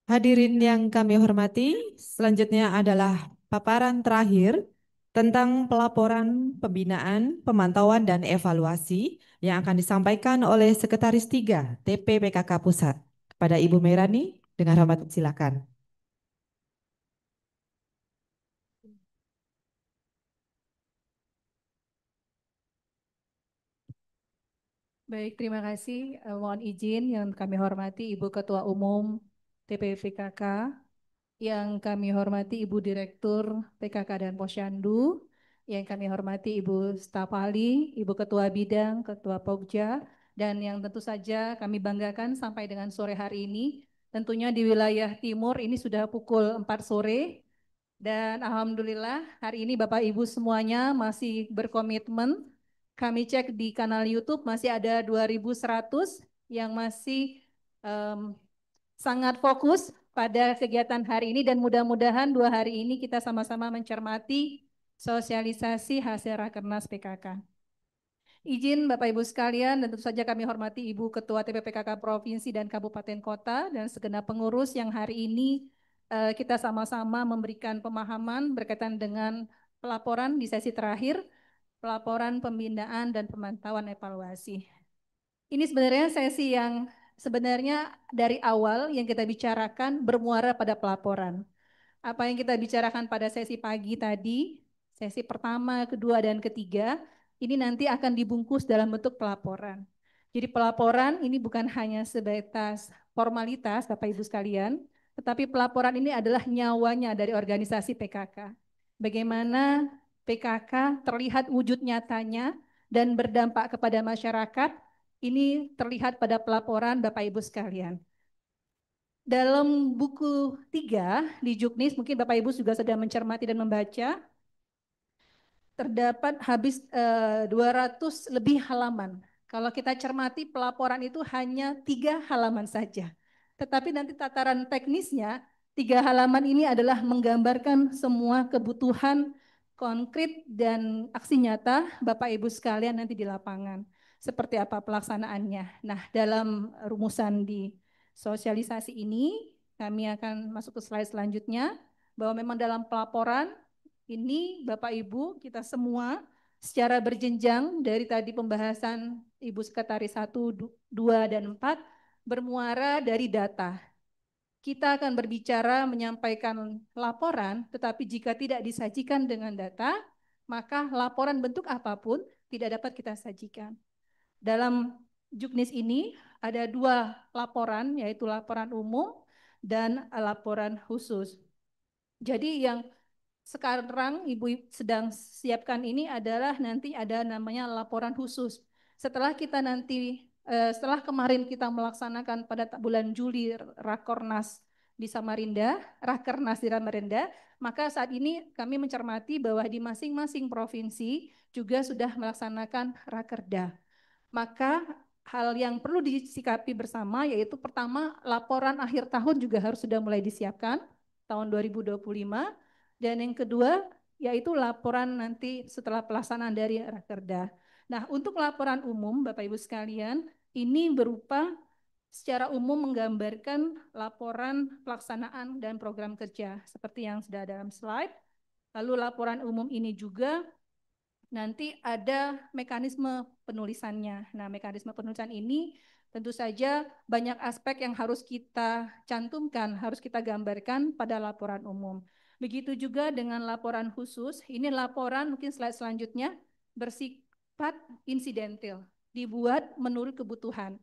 Hadirin yang kami hormati, selanjutnya adalah paparan terakhir tentang pelaporan pembinaan, pemantauan, dan evaluasi yang akan disampaikan oleh Sekretaris 3 TP Pusat. Kepada Ibu Merani, dengan hormat silakan. Baik, terima kasih. Mohon izin yang kami hormati Ibu Ketua Umum TPVKK, yang kami hormati Ibu Direktur PKK dan Posyandu, yang kami hormati Ibu Staf Ahli, Ibu Ketua Bidang, Ketua Pokja, dan yang tentu saja kami banggakan sampai dengan sore hari ini, tentunya di wilayah timur ini sudah pukul 4 sore, dan Alhamdulillah hari ini Bapak Ibu semuanya masih berkomitmen. Kami cek di kanal YouTube masih ada 2.100 yang masih em, sangat fokus pada kegiatan hari ini, dan mudah-mudahan 2 hari ini kita sama-sama mencermati sosialisasi hasil Rakernas PKK. Izin Bapak Ibu sekalian, dan tentu saja kami hormati Ibu Ketua TPPKK Provinsi dan Kabupaten Kota dan segenap pengurus yang hari ini kita sama-sama memberikan pemahaman berkaitan dengan pelaporan di sesi terakhir, pelaporan pembinaan dan pemantauan evaluasi. Ini sebenarnya sesi yang sebenarnya dari awal yang kita bicarakan bermuara pada pelaporan. Apa yang kita bicarakan pada sesi pagi tadi, sesi pertama, kedua, dan ketiga, ini nanti akan dibungkus dalam bentuk pelaporan. Jadi pelaporan ini bukan hanya sebatas formalitas, Bapak Ibu sekalian, tetapi pelaporan ini adalah nyawanya dari organisasi PKK. Bagaimana PKK terlihat wujud nyatanya dan berdampak kepada masyarakat, ini terlihat pada pelaporan Bapak Ibu sekalian. Dalam buku 3 di Juknis, mungkin Bapak Ibu juga sudah mencermati dan membaca, terdapat habis 200 lebih halaman. Kalau kita cermati pelaporan itu hanya 3 halaman saja. Tetapi nanti tataran teknisnya, 3 halaman ini adalah menggambarkan semua kebutuhan konkret dan aksi nyata Bapak Ibu sekalian nanti di lapangan. Seperti apa pelaksanaannya. Nah, dalam rumusan di sosialisasi ini, kami akan masuk ke slide selanjutnya, bahwa memang dalam pelaporan ini Bapak Ibu kita semua secara berjenjang dari tadi pembahasan Ibu Sekretaris 1, 2, dan 4 bermuara dari data. Kita akan berbicara menyampaikan laporan, tetapi jika tidak disajikan dengan data, maka laporan bentuk apapun tidak dapat kita sajikan. Dalam Juknis ini ada 2 laporan, yaitu laporan umum dan laporan khusus. Jadi yang sekarang Ibu sedang siapkan ini adalah nanti ada namanya laporan khusus. Setelah kita nanti, setelah kemarin kita melaksanakan pada bulan Juli Rakornas di Samarinda, Rakernas di Samarinda, maka saat ini kami mencermati bahwa di masing-masing provinsi juga sudah melaksanakan Rakerda. Maka hal yang perlu disikapi bersama yaitu pertama, laporan akhir tahun juga harus sudah mulai disiapkan tahun 2025, dan yang kedua yaitu laporan nanti setelah pelaksanaan dari Rakerda. Nah, untuk laporan umum Bapak Ibu sekalian, ini berupa secara umum menggambarkan laporan pelaksanaan dan program kerja seperti yang sudah ada dalam slide. Lalu laporan umum ini juga nanti ada mekanisme penulisannya. Nah, mekanisme penulisan ini tentu saja banyak aspek yang harus kita cantumkan, harus kita gambarkan pada laporan umum. Begitu juga dengan laporan khusus, ini laporan mungkin slide selanjutnya bersifat insidentil, dibuat menurut kebutuhan.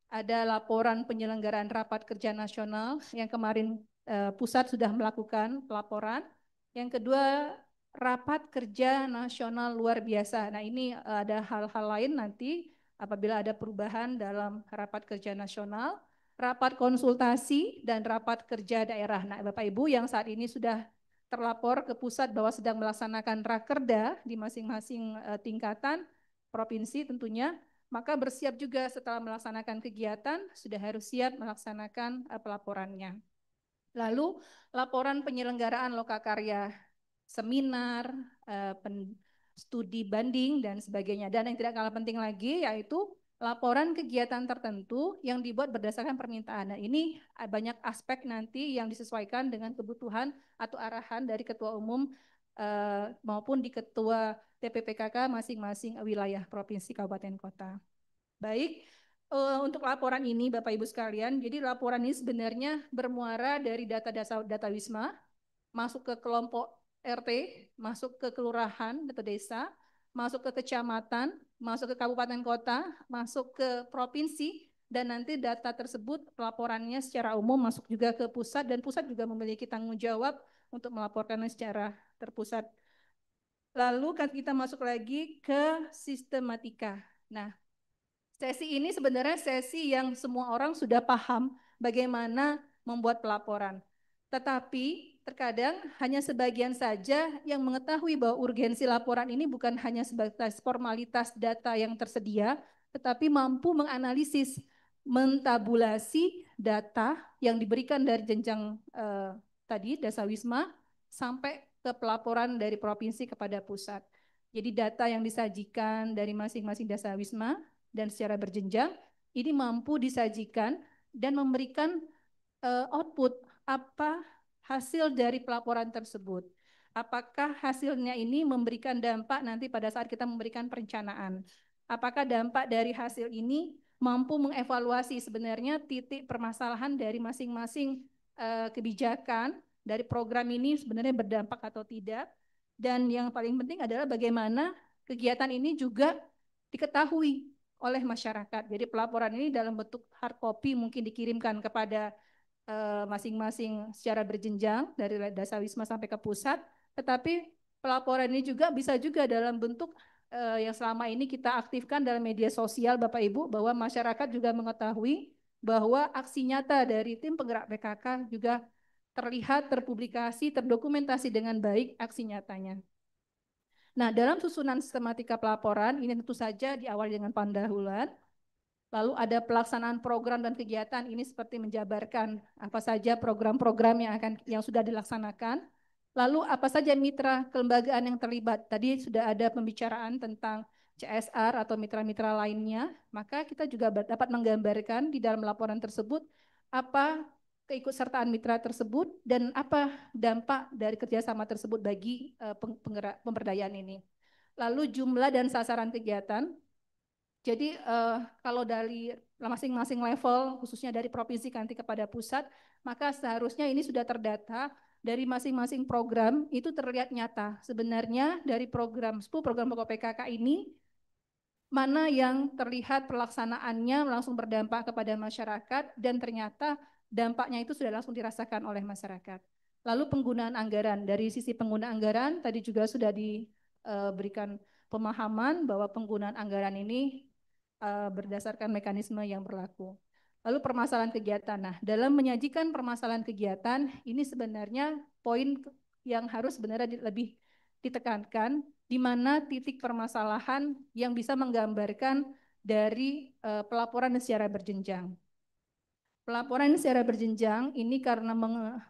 Ada laporan penyelenggaraan rapat kerja nasional yang kemarin pusat sudah melakukan pelaporan. Yang kedua, rapat kerja nasional luar biasa. Nah, ini ada hal-hal lain nanti apabila ada perubahan dalam rapat kerja nasional, rapat konsultasi dan rapat kerja daerah. Nah, Bapak Ibu yang saat ini sudah terlapor ke pusat bahwa sedang melaksanakan rakerda di masing-masing tingkatan provinsi tentunya, maka bersiap juga setelah melaksanakan kegiatan sudah harus siap melaksanakan pelaporannya. Lalu laporan penyelenggaraan lokakarya, seminar, studi banding dan sebagainya. Dan yang tidak kalah penting lagi yaitu laporan kegiatan tertentu yang dibuat berdasarkan permintaan. Nah, ini banyak aspek nanti yang disesuaikan dengan kebutuhan atau arahan dari ketua umum maupun di ketua TPPKK masing-masing wilayah provinsi kabupaten kota. Baik, untuk laporan ini Bapak Ibu sekalian, jadi laporan ini sebenarnya bermuara dari data Wisma, masuk ke kelompok RT, masuk ke kelurahan atau desa, masuk ke kecamatan, masuk ke kabupaten kota, masuk ke provinsi, dan nanti data tersebut pelaporannya secara umum masuk juga ke pusat, dan pusat juga memiliki tanggung jawab untuk melaporkannya secara terpusat. Lalu kan kita masuk lagi ke sistematika. Nah, sesi ini sebenarnya sesi yang semua orang sudah paham bagaimana membuat pelaporan. Tetapi terkadang hanya sebagian saja yang mengetahui bahwa urgensi laporan ini bukan hanya sebatas formalitas data yang tersedia, tetapi mampu menganalisis, mentabulasi data yang diberikan dari jenjang tadi Dasawisma sampai ke pelaporan dari provinsi kepada pusat. Jadi data yang disajikan dari masing-masing Dasawisma dan secara berjenjang ini mampu disajikan dan memberikan output apa hasil dari pelaporan tersebut. Apakah hasilnya ini memberikan dampak nanti pada saat kita memberikan perencanaan? Apakah dampak dari hasil ini mampu mengevaluasi sebenarnya titik permasalahan dari masing-masing kebijakan dari program ini sebenarnya berdampak atau tidak? Dan yang paling penting adalah bagaimana kegiatan ini juga diketahui oleh masyarakat. Jadi pelaporan ini dalam bentuk hard copy mungkin dikirimkan kepada masing-masing secara berjenjang dari Dasawisma sampai ke pusat, tetapi pelaporan ini juga bisa juga dalam bentuk yang selama ini kita aktifkan dalam media sosial Bapak Ibu, bahwa masyarakat juga mengetahui bahwa aksi nyata dari tim penggerak PKK juga terlihat, terpublikasi, terdokumentasi dengan baik aksi nyatanya. Nah, dalam susunan sistematika pelaporan ini tentu saja diawali dengan pendahuluan, lalu ada pelaksanaan program dan kegiatan, ini seperti menjabarkan apa saja program-program yang sudah dilaksanakan, lalu apa saja mitra kelembagaan yang terlibat. Tadi sudah ada pembicaraan tentang CSR atau mitra-mitra lainnya, maka kita juga dapat menggambarkan di dalam laporan tersebut apa keikutsertaan mitra tersebut dan apa dampak dari kerjasama tersebut bagi pemberdayaan ini. Lalu jumlah dan sasaran kegiatan. Jadi kalau dari masing-masing level, khususnya dari provinsi nanti kepada pusat, maka seharusnya ini sudah terdata dari masing-masing program, itu terlihat nyata. Sebenarnya dari program 10 program pokok PKK ini, mana yang terlihat pelaksanaannya langsung berdampak kepada masyarakat dan ternyata dampaknya itu sudah langsung dirasakan oleh masyarakat. Lalu penggunaan anggaran, dari sisi penggunaan anggaran tadi juga sudah diberikan pemahaman bahwa penggunaan anggaran ini berdasarkan mekanisme yang berlaku. Lalu permasalahan kegiatan. Nah, dalam menyajikan permasalahan kegiatan ini sebenarnya poin yang harus sebenarnya lebih ditekankan, di mana titik permasalahan yang bisa menggambarkan dari pelaporan secara berjenjang. Pelaporan secara berjenjang ini karena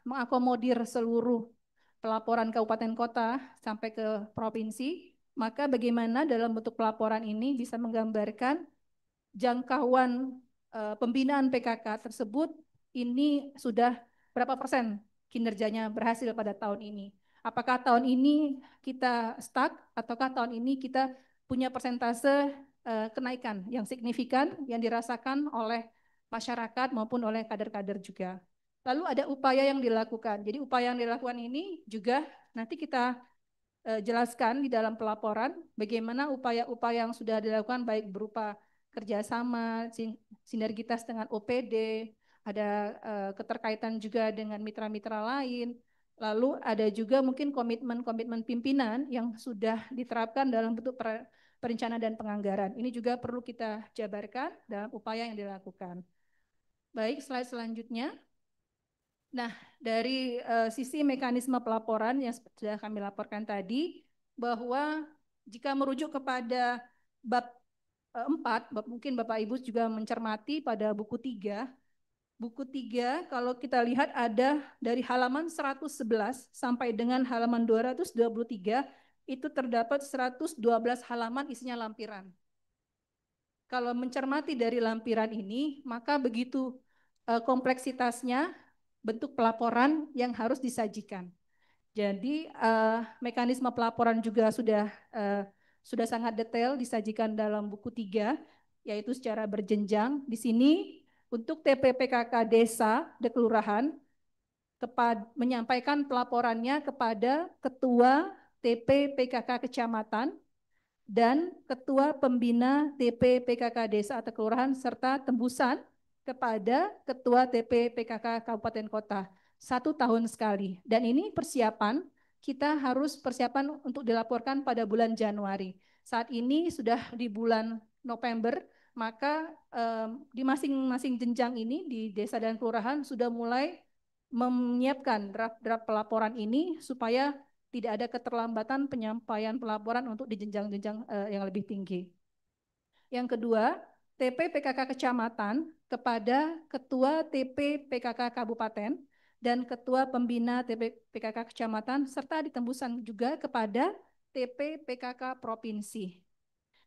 mengakomodir seluruh pelaporan kabupaten kota sampai ke provinsi, maka bagaimana dalam bentuk pelaporan ini bisa menggambarkan jangkauan pembinaan PKK tersebut ini sudah berapa persen kinerjanya berhasil pada tahun ini. Apakah tahun ini kita stuck ataukah tahun ini kita punya persentase kenaikan yang signifikan yang dirasakan oleh masyarakat maupun oleh kader-kader juga. Lalu ada upaya yang dilakukan. Jadi upaya yang dilakukan ini juga nanti kita jelaskan di dalam pelaporan bagaimana upaya-upaya yang sudah dilakukan baik berupa kerjasama, sinergitas dengan OPD, ada keterkaitan juga dengan mitra-mitra lain, lalu ada juga mungkin komitmen-komitmen pimpinan yang sudah diterapkan dalam bentuk perencanaan dan penganggaran. Ini juga perlu kita jabarkan dalam upaya yang dilakukan. Baik, slide selanjutnya. Nah, dari sisi mekanisme pelaporan yang sudah kami laporkan tadi, bahwa jika merujuk kepada bab 4, mungkin Bapak Ibu juga mencermati pada buku 3. Buku 3 kalau kita lihat ada dari halaman 111 sampai dengan halaman 223, itu terdapat 112 halaman isinya lampiran. kalau mencermati dari lampiran ini, maka begitu kompleksitasnya bentuk pelaporan yang harus disajikan. Jadi mekanisme pelaporan juga sudah sangat detail disajikan dalam buku 3, yaitu secara berjenjang. Di sini untuk TPPKK desa, kelurahan, menyampaikan pelaporannya kepada Ketua TP PKK Kecamatan dan Ketua Pembina TP PKK Desa atau Kelurahan serta tembusan kepada Ketua TP PKK Kabupaten Kota 1 tahun sekali. Dan ini persiapan, kita harus persiapan untuk dilaporkan pada bulan Januari. Saat ini sudah di bulan November, maka di masing-masing jenjang ini di desa dan kelurahan sudah mulai menyiapkan draft-draft pelaporan ini supaya tidak ada keterlambatan penyampaian pelaporan untuk di jenjang-jenjang yang lebih tinggi. Yang kedua, TP PKK Kecamatan kepada Ketua TP PKK Kabupaten dan Ketua Pembina TP PKK Kecamatan serta ditembusan juga kepada TP PKK Provinsi.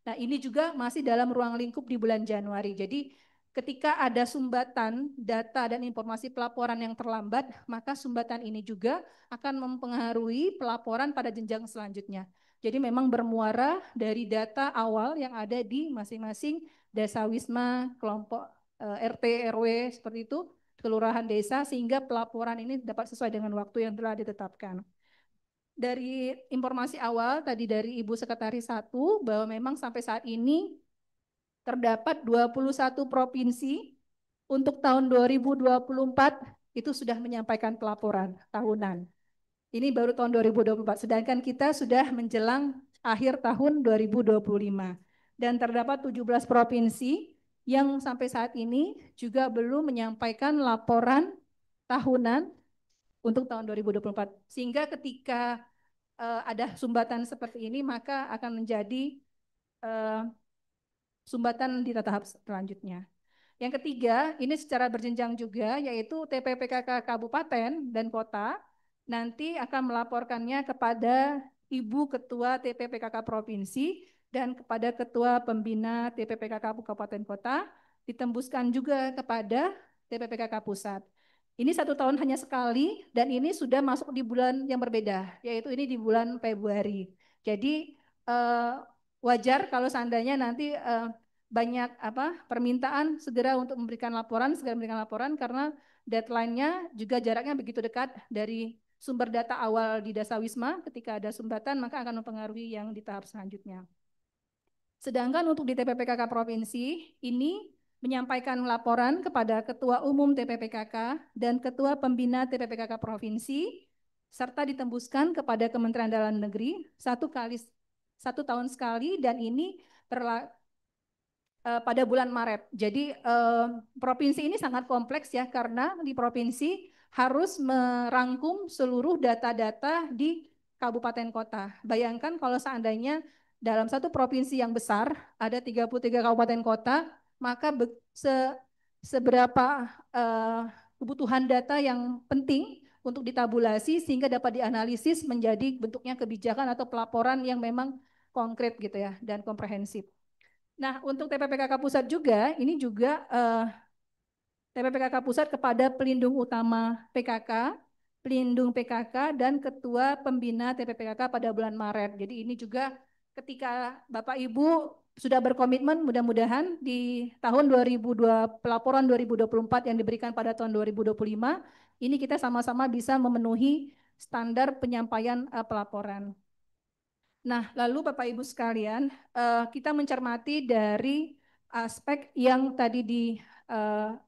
Nah, ini juga masih dalam ruang lingkup di bulan Januari. Jadi ketika ada sumbatan data dan informasi pelaporan yang terlambat, maka sumbatan ini juga akan mempengaruhi pelaporan pada jenjang selanjutnya. Jadi memang bermuara dari data awal yang ada di masing-masing desa wisma, kelompok RT, RW, seperti itu, kelurahan desa, sehingga pelaporan ini dapat sesuai dengan waktu yang telah ditetapkan. Dari informasi awal tadi dari Ibu Sekretaris 1 bahwa memang sampai saat ini terdapat 21 provinsi untuk tahun 2024 itu sudah menyampaikan pelaporan tahunan. Ini baru tahun 2024, sedangkan kita sudah menjelang akhir tahun 2025. Dan terdapat 17 provinsi yang sampai saat ini juga belum menyampaikan laporan tahunan untuk tahun 2024. Sehingga ketika ada sumbatan seperti ini, maka akan menjadi sumbatan di tahap selanjutnya. Yang ketiga, ini secara berjenjang juga, yaitu TPPKK Kabupaten dan Kota nanti akan melaporkannya kepada Ibu Ketua TPPKK Provinsi dan kepada Ketua Pembina TPPKK Kabupaten Kota, ditembuskan juga kepada TPPKK Pusat. Ini 1 tahun hanya sekali dan ini sudah masuk di bulan yang berbeda, yaitu ini di bulan Februari. Jadi wajar kalau seandainya nanti banyak permintaan segera untuk segera memberikan laporan karena deadline-nya juga jaraknya begitu dekat dari sumber data awal di Desa Wisma. Ketika ada sumbatan maka akan mempengaruhi yang di tahap selanjutnya. Sedangkan untuk di TPPKK Provinsi ini menyampaikan laporan kepada Ketua Umum TPPKK dan Ketua Pembina TPPKK Provinsi serta ditembuskan kepada Kementerian Dalam Negeri 1 tahun sekali dan ini pada bulan Maret. Jadi provinsi ini sangat kompleks ya karena di provinsi harus merangkum seluruh data-data di kabupaten kota. Bayangkan kalau seandainya dalam satu provinsi yang besar ada 33 kabupaten kota, maka seberapa kebutuhan data yang penting untuk ditabulasi sehingga dapat dianalisis menjadi bentuknya kebijakan atau pelaporan yang memang konkret gitu ya dan komprehensif. Nah, untuk TPPKK Pusat juga, ini juga TPPKK Pusat kepada pelindung utama PKK, pelindung PKK, dan Ketua Pembina TPPKK pada bulan Maret. Jadi ini juga ketika Bapak Ibu sudah berkomitmen mudah-mudahan di tahun 2002, pelaporan 2024 yang diberikan pada tahun 2025, ini kita sama-sama bisa memenuhi standar penyampaian pelaporan. Nah, lalu Bapak Ibu sekalian, kita mencermati dari aspek yang tadi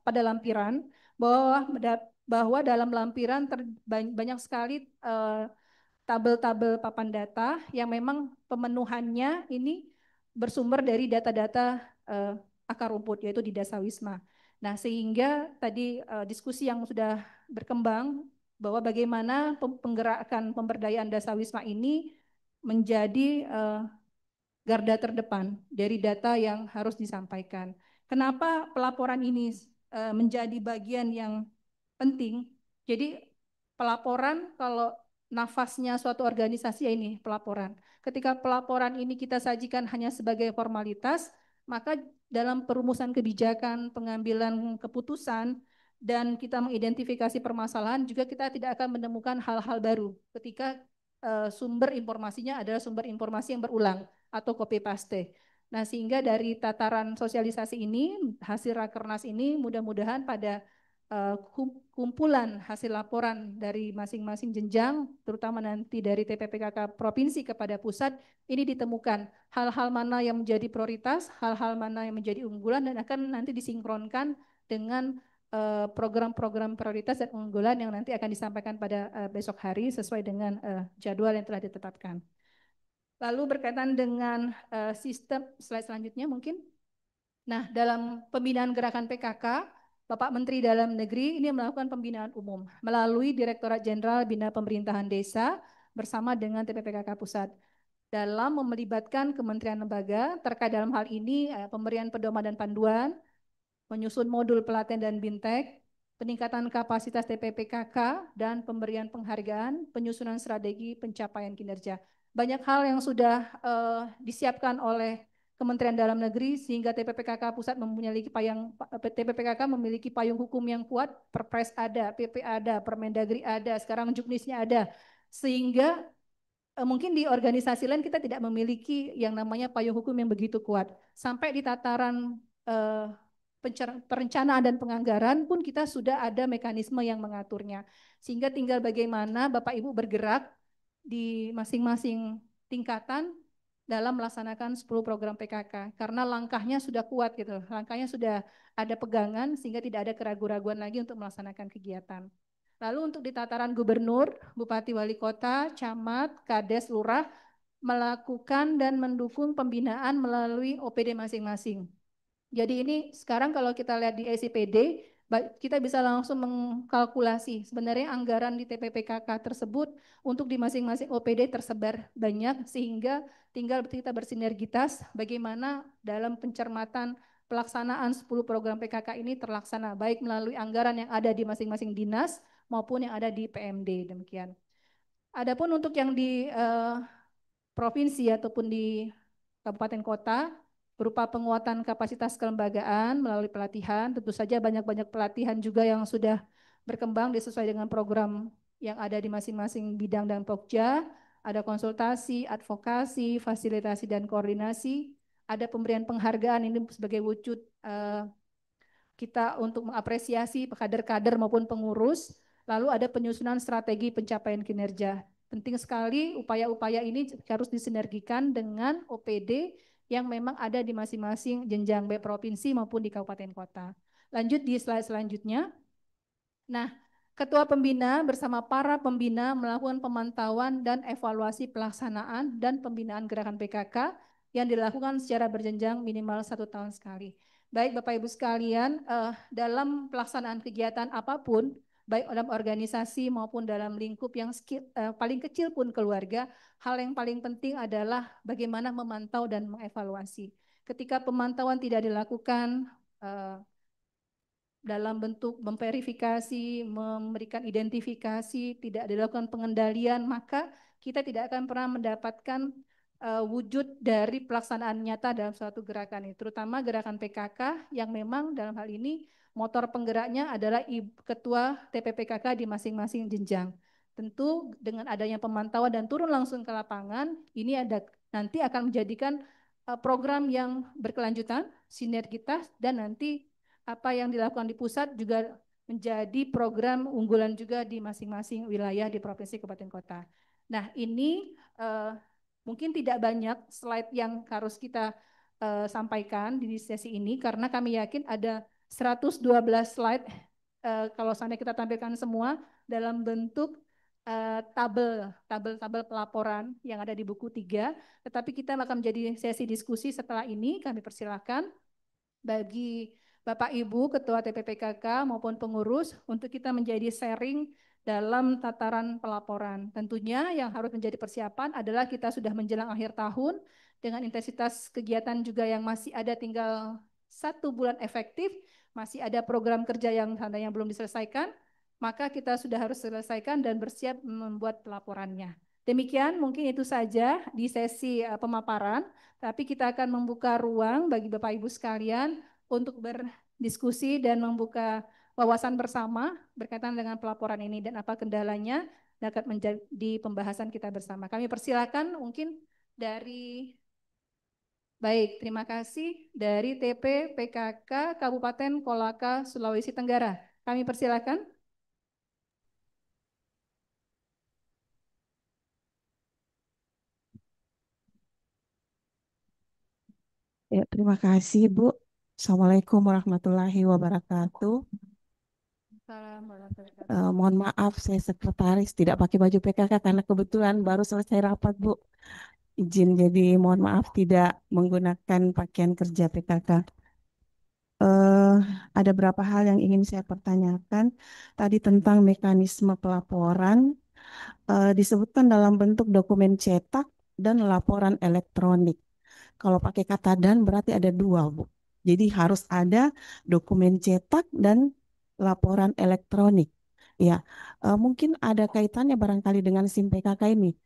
pada lampiran bahwa dalam lampiran banyak sekali tabel-tabel papan data yang memang pemenuhannya ini bersumber dari data-data akar rumput yaitu di Desa Wisma. Nah, sehingga tadi diskusi yang sudah berkembang bahwa bagaimana penggerakan pemberdayaan Desa Wisma ini menjadi garda terdepan dari data yang harus disampaikan. Kenapa pelaporan ini menjadi bagian yang penting? Jadi pelaporan kalau nafasnya suatu organisasi ya ini pelaporan. Ketika pelaporan ini kita sajikan hanya sebagai formalitas, maka dalam perumusan kebijakan, pengambilan keputusan, dan kita mengidentifikasi permasalahan juga kita tidak akan menemukan hal-hal baru ketika sumber informasinya adalah sumber informasi yang berulang atau copy paste. Nah, sehingga dari tataran sosialisasi ini, hasil Rakernas ini mudah-mudahan pada kumpulan hasil laporan dari masing-masing jenjang, terutama nanti dari TPPKK provinsi kepada pusat, ini ditemukan hal-hal mana yang menjadi prioritas, hal-hal mana yang menjadi unggulan, dan akan nanti disinkronkan dengan program-program prioritas dan unggulan yang nanti akan disampaikan pada besok hari sesuai dengan jadwal yang telah ditetapkan. Lalu berkaitan dengan sistem, slide selanjutnya mungkin. Nah, dalam pembinaan gerakan PKK, Bapak Menteri Dalam Negeri ini melakukan pembinaan umum melalui Direktorat Jenderal Bina Pemerintahan Desa bersama dengan TPPKK Pusat dalam melibatkan kementerian lembaga terkait dalam hal ini pemberian pedoman dan panduan, menyusun modul pelatihan dan bintek, peningkatan kapasitas TPPKK, dan pemberian penghargaan, penyusunan strategi pencapaian kinerja. Banyak hal yang sudah disiapkan oleh Kementerian Dalam Negeri sehingga TPPKK Pusat memiliki TPPKK memiliki payung hukum yang kuat, Perpres ada, PP ada, Permendagri ada, sekarang Juknisnya ada, sehingga mungkin di organisasi lain kita tidak memiliki yang namanya payung hukum yang begitu kuat. Sampai di tataran perencanaan dan penganggaran pun kita sudah ada mekanisme yang mengaturnya. Sehingga tinggal bagaimana Bapak Ibu bergerak di masing-masing tingkatan dalam melaksanakan 10 program PKK. Karena langkahnya sudah kuat gitu, langkahnya sudah ada pegangan sehingga tidak ada keraguan-raguan lagi untuk melaksanakan kegiatan. Lalu untuk di tataran gubernur, bupati, wali kota, camat, kades, lurah melakukan dan mendukung pembinaan melalui OPD masing-masing. Jadi ini sekarang kalau kita lihat di SIPD, kita bisa langsung mengkalkulasi sebenarnya anggaran di TPPKK tersebut untuk di masing-masing OPD tersebar banyak sehingga tinggal kita bersinergitas bagaimana dalam pencermatan pelaksanaan 10 program PKK ini terlaksana baik melalui anggaran yang ada di masing-masing dinas maupun yang ada di PMD demikian. Adapun untuk yang di provinsi ataupun di kabupaten kota berupa penguatan kapasitas kelembagaan melalui pelatihan, tentu saja banyak-banyak pelatihan juga yang sudah berkembang sesuai dengan program yang ada di masing-masing bidang dan pokja, ada konsultasi, advokasi, fasilitasi dan koordinasi, ada pemberian penghargaan ini sebagai wujud kita untuk mengapresiasi kader-kader maupun pengurus, lalu ada penyusunan strategi pencapaian kinerja. Penting sekali upaya-upaya ini harus disinergikan dengan OPD yang memang ada di masing-masing jenjang baik provinsi maupun di kabupaten kota. Lanjut di slide selanjutnya. Nah, Ketua Pembina bersama para pembina melakukan pemantauan dan evaluasi pelaksanaan dan pembinaan gerakan PKK yang dilakukan secara berjenjang minimal 1 tahun sekali. Baik Bapak Ibu sekalian, dalam pelaksanaan kegiatan apapun, baik dalam organisasi maupun dalam lingkup yang paling kecil pun keluarga, hal yang paling penting adalah bagaimana memantau dan mengevaluasi. Ketika pemantauan tidak dilakukan, dalam bentuk memverifikasi, memberikan identifikasi, tidak dilakukan pengendalian, maka kita tidak akan pernah mendapatkan wujud dari pelaksanaan nyata dalam suatu gerakan ini, terutama gerakan PKK yang memang dalam hal ini motor penggeraknya adalah ketua TPPKK di masing-masing jenjang. Tentu dengan adanya pemantauan dan turun langsung ke lapangan, ini nanti akan menjadikan program yang berkelanjutan, sinergitas, dan nanti apa yang dilakukan di pusat juga menjadi program unggulan juga di masing-masing wilayah di provinsi kabupaten kota. Nah, ini mungkin tidak banyak slide yang harus kita sampaikan di sesi ini karena kami yakin ada 112 slide kalau seandainya kita tampilkan semua dalam bentuk tabel pelaporan yang ada di buku 3, tetapi kita akan menjadi sesi diskusi setelah ini. Kami persilahkan bagi Bapak Ibu Ketua TPPKK maupun pengurus untuk kita menjadi sharing dalam tataran pelaporan. Tentunya yang harus menjadi persiapan adalah kita sudah menjelang akhir tahun dengan intensitas kegiatan juga yang masih ada tinggal 1 bulan efektif, masih ada program kerja yang belum diselesaikan, maka kita sudah harus selesaikan dan bersiap membuat pelaporannya. Demikian mungkin itu saja di sesi pemaparan, tapi kita akan membuka ruang bagi Bapak Ibu sekalian untuk berdiskusi dan membuka wawasan bersama berkaitan dengan pelaporan ini dan apa kendalanya dapat menjadi pembahasan kita bersama. Kami persilakan mungkin dari baik, terima kasih dari TP PKK Kabupaten Kolaka, Sulawesi Tenggara. Kami persilakan. Ya, terima kasih, Bu. Assalamualaikum warahmatullahi wabarakatuh. Mohon maaf, saya sekretaris tidak pakai baju PKK karena kebetulan baru selesai rapat, Bu. Izin, jadi mohon maaf tidak menggunakan pakaian kerja PKK. Eh, ada beberapa hal yang ingin saya pertanyakan. Tadi tentang mekanisme pelaporan, disebutkan dalam bentuk dokumen cetak dan laporan elektronik. Kalau pakai kata dan berarti ada dua, Bu. Jadi harus ada dokumen cetak dan laporan elektronik. Ya, mungkin ada kaitannya barangkali dengan SIM PKK ini.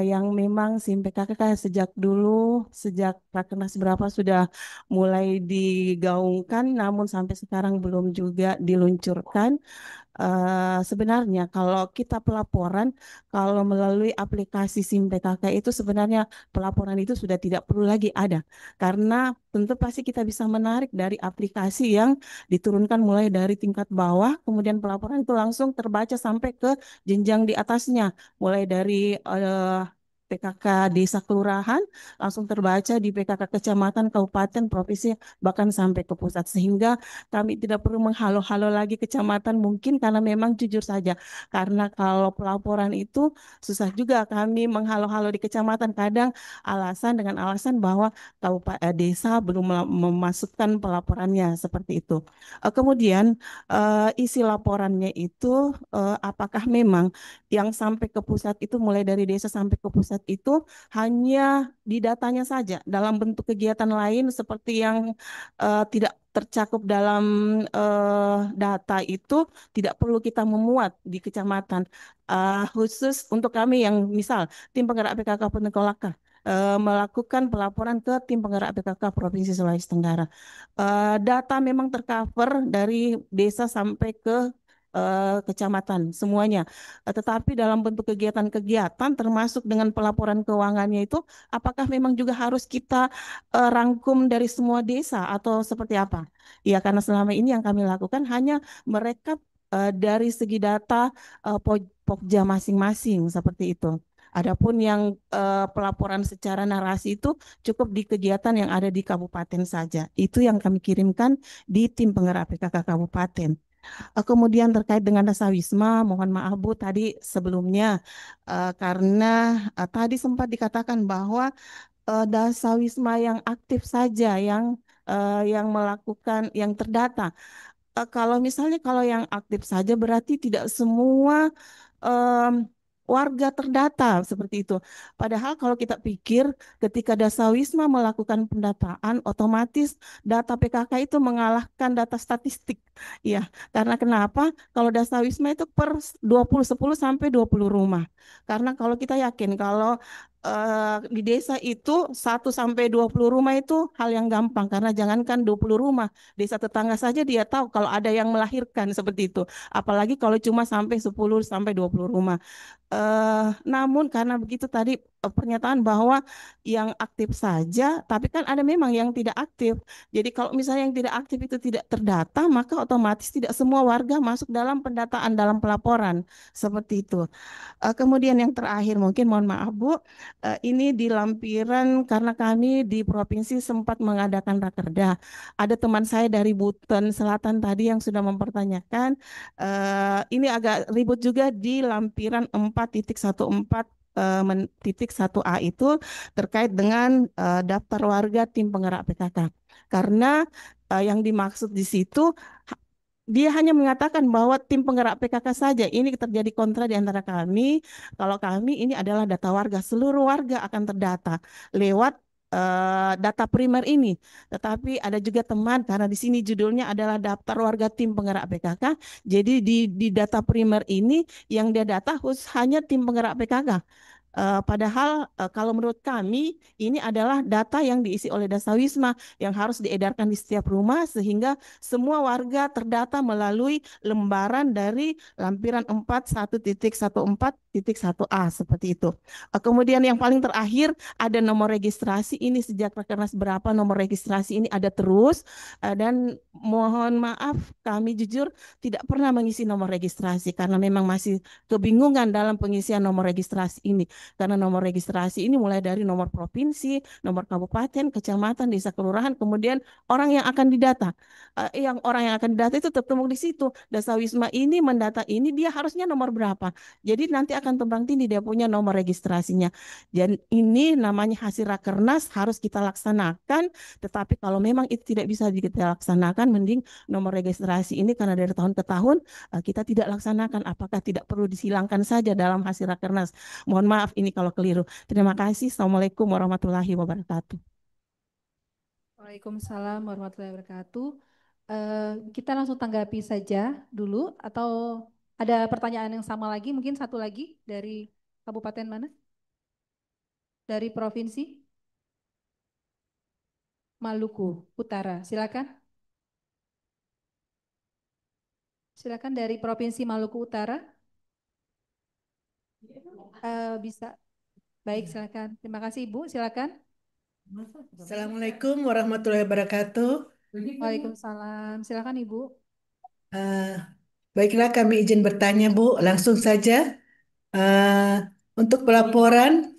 Yang memang SIM PKK kayak sejak dulu, sejak Rakernas berapa sudah mulai digaungkan, namun sampai sekarang belum juga diluncurkan. Sebenarnya kalau kita pelaporan, kalau melalui aplikasi SIM PKK itu sebenarnya pelaporan itu sudah tidak perlu lagi ada. Karena tentu pasti kita bisa menarik dari aplikasi yang diturunkan mulai dari tingkat bawah, kemudian pelaporan itu langsung terbaca sampai ke jenjang di atasnya, mulai dari PKK desa kelurahan, langsung terbaca di PKK kecamatan, kabupaten, provinsi, bahkan sampai ke pusat. Sehingga kami tidak perlu menghalo-halo lagi kecamatan mungkin karena memang jujur saja. Karena kalau pelaporan itu susah juga kami menghalo-halo di kecamatan. Kadang dengan alasan bahwa desa belum memasukkan pelaporannya seperti itu. Kemudian isi laporannya itu apakah memang yang sampai ke pusat itu mulai dari desa sampai ke pusat itu hanya di datanya saja dalam bentuk kegiatan lain seperti yang tidak tercakup dalam data itu tidak perlu kita memuat di kecamatan. Khusus untuk kami yang misal tim penggerak PKK Penekolaka melakukan pelaporan ke tim penggerak PKK Provinsi Sulawesi Tenggara. Data memang tercover dari desa sampai ke kecamatan semuanya. Tetapi dalam bentuk kegiatan-kegiatan termasuk dengan pelaporan keuangannya itu apakah memang juga harus kita rangkum dari semua desa atau seperti apa? Ya, karena selama ini yang kami lakukan hanya merekap dari segi data Pokja masing-masing seperti itu. Adapun yang pelaporan secara narasi itu cukup di kegiatan yang ada di kabupaten saja. Itu yang kami kirimkan di tim penggerak PKK kabupaten. Kemudian terkait dengan dasawisma, mohon maaf Bu tadi sebelumnya karena tadi sempat dikatakan bahwa dasawisma yang aktif saja yang melakukan yang terdata. Kalau misalnya kalau yang aktif saja berarti tidak semua em, warga terdata seperti itu. Padahal kalau kita pikir ketika Dasawisma melakukan pendataan otomatis data PKK itu mengalahkan data statistik. Ya, karena kenapa? Kalau Dasawisma itu per 10 sampai 20 rumah. Karena kalau kita yakin kalau di desa itu 1 sampai 20 rumah itu hal yang gampang karena jangankan 20 rumah, desa tetangga saja dia tahu kalau ada yang melahirkan seperti itu. Apalagi kalau cuma sampai 10 sampai 20 rumah. Namun karena begitu tadi pernyataan bahwa yang aktif saja, tapi kan ada memang yang tidak aktif. Jadi kalau misalnya yang tidak aktif itu tidak terdata, maka otomatis tidak semua warga masuk dalam pendataan dalam pelaporan seperti itu. Kemudian yang terakhir mungkin mohon maaf Bu, ini di lampiran karena kami di provinsi sempat mengadakan rakerda. Ada teman saya dari Buton Selatan tadi yang sudah mempertanyakan, ini agak ribut juga di lampiran 4.14 titik 1A itu terkait dengan daftar warga tim penggerak PKK. Karena yang dimaksud di situ dia hanya mengatakan bahwa tim penggerak PKK saja. Ini terjadi kontra di antara kami. Kalau kami ini adalah data warga, seluruh warga akan terdata lewat data primer ini. Tetapi ada juga teman, karena di sini judulnya adalah daftar warga tim penggerak PKK. Jadi di data primer ini yang dia data khusus hanya tim penggerak PKK. Padahal kalau menurut kami ini adalah data yang diisi oleh Dasawisma yang harus diedarkan di setiap rumah sehingga semua warga terdata melalui lembaran dari lampiran 41.14.1A seperti itu. Kemudian yang paling terakhir ada nomor registrasi ini sejak Rakernas berapa nomor registrasi ini ada terus dan mohon maaf kami jujur tidak pernah mengisi nomor registrasi karena memang masih kebingungan dalam pengisian nomor registrasi ini. Karena nomor registrasi ini mulai dari nomor provinsi, nomor kabupaten, kecamatan, desa, kelurahan, kemudian orang yang akan didata. Yang orang yang akan didata itu tertemu di situ. Dasawisma ini mendata ini dia harusnya nomor berapa. Jadi nanti akan tumpang tindih dia punya nomor registrasinya. Dan ini namanya hasil rakernas harus kita laksanakan. Tetapi kalau memang itu tidak bisa kita laksanakan, mending nomor registrasi ini karena dari tahun ke tahun kita tidak laksanakan. Apakah tidak perlu disilangkan saja dalam hasil rakernas? Mohon maaf ini kalau keliru. Terima kasih. Assalamualaikum warahmatullahi wabarakatuh. Waalaikumsalam warahmatullahi wabarakatuh. Kita langsung tanggapi saja dulu atau ada pertanyaan yang sama lagi? Mungkin satu lagi dari kabupaten mana? Dari provinsi Maluku Utara. Silakan. Silakan dari provinsi Maluku Utara. Bisa. Baik, silakan. Terima kasih Ibu. Silakan. Assalamualaikum warahmatullahi wabarakatuh. Waalaikumsalam. Silakan Ibu. Eh, Baiklah, kami izin bertanya, Bu. Langsung saja. Eh, untuk pelaporan,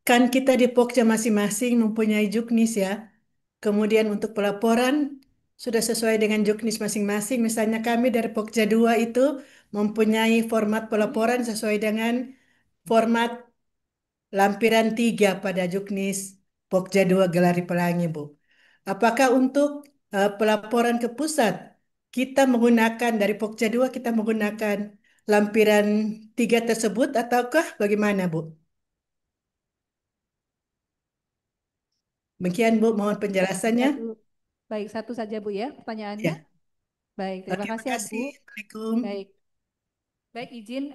kan kita di Pokja masing-masing mempunyai juknis ya. Kemudian untuk pelaporan, sudah sesuai dengan juknis masing-masing. Misalnya kami dari Pokja 2 itu mempunyai format pelaporan sesuai dengan format lampiran 3 pada juknis Pokja 2 Gelari Pelangi, Bu. Apakah untuk pelaporan ke pusat kita menggunakan dari Pokja 2 kita menggunakan lampiran 3 tersebut ataukah bagaimana, Bu? Demikian, Bu, mohon penjelasannya. Baik, satu saja Bu ya pertanyaannya. Ya. Baik, terima Oke, kasih ya Bu. makasih. Assalamualaikum. Baik. Baik, izin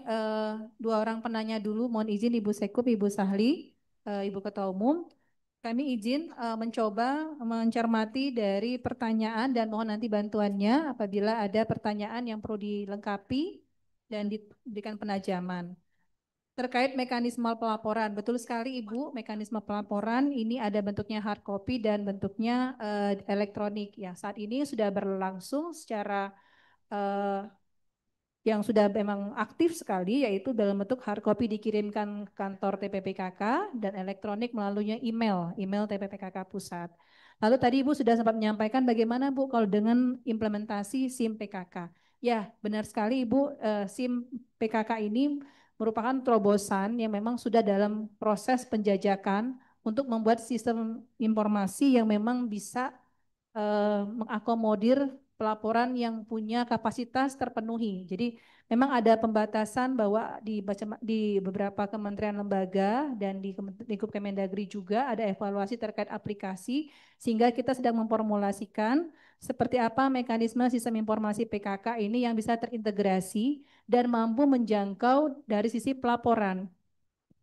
dua orang penanya dulu. Mohon izin Ibu Sekup, Ibu Sahli, Ibu Ketua Umum. Kami izin mencoba mencermati dari pertanyaan dan mohon nanti bantuannya apabila ada pertanyaan yang perlu dilengkapi dan diberikan penajaman. Terkait mekanisme pelaporan, betul sekali Ibu, mekanisme pelaporan ini ada bentuknya hard copy dan bentuknya elektronik. Ya, saat ini sudah berlangsung secara yang sudah memang aktif sekali, yaitu dalam bentuk hard copy dikirimkan ke kantor TPPKK dan elektronik melalui email TPPKK Pusat. Lalu tadi Ibu sudah sempat menyampaikan bagaimana Bu kalau dengan implementasi SIM PKK. Ya, benar sekali Ibu, SIM PKK ini merupakan terobosan yang memang sudah dalam proses penjajakan untuk membuat sistem informasi yang memang bisa mengakomodir pelaporan yang punya kapasitas terpenuhi. Jadi memang ada pembatasan bahwa di beberapa kementerian lembaga dan di lingkup Kemendagri juga ada evaluasi terkait aplikasi sehingga kita sedang memformulasikan seperti apa mekanisme sistem informasi PKK ini yang bisa terintegrasi dan mampu menjangkau dari sisi pelaporan.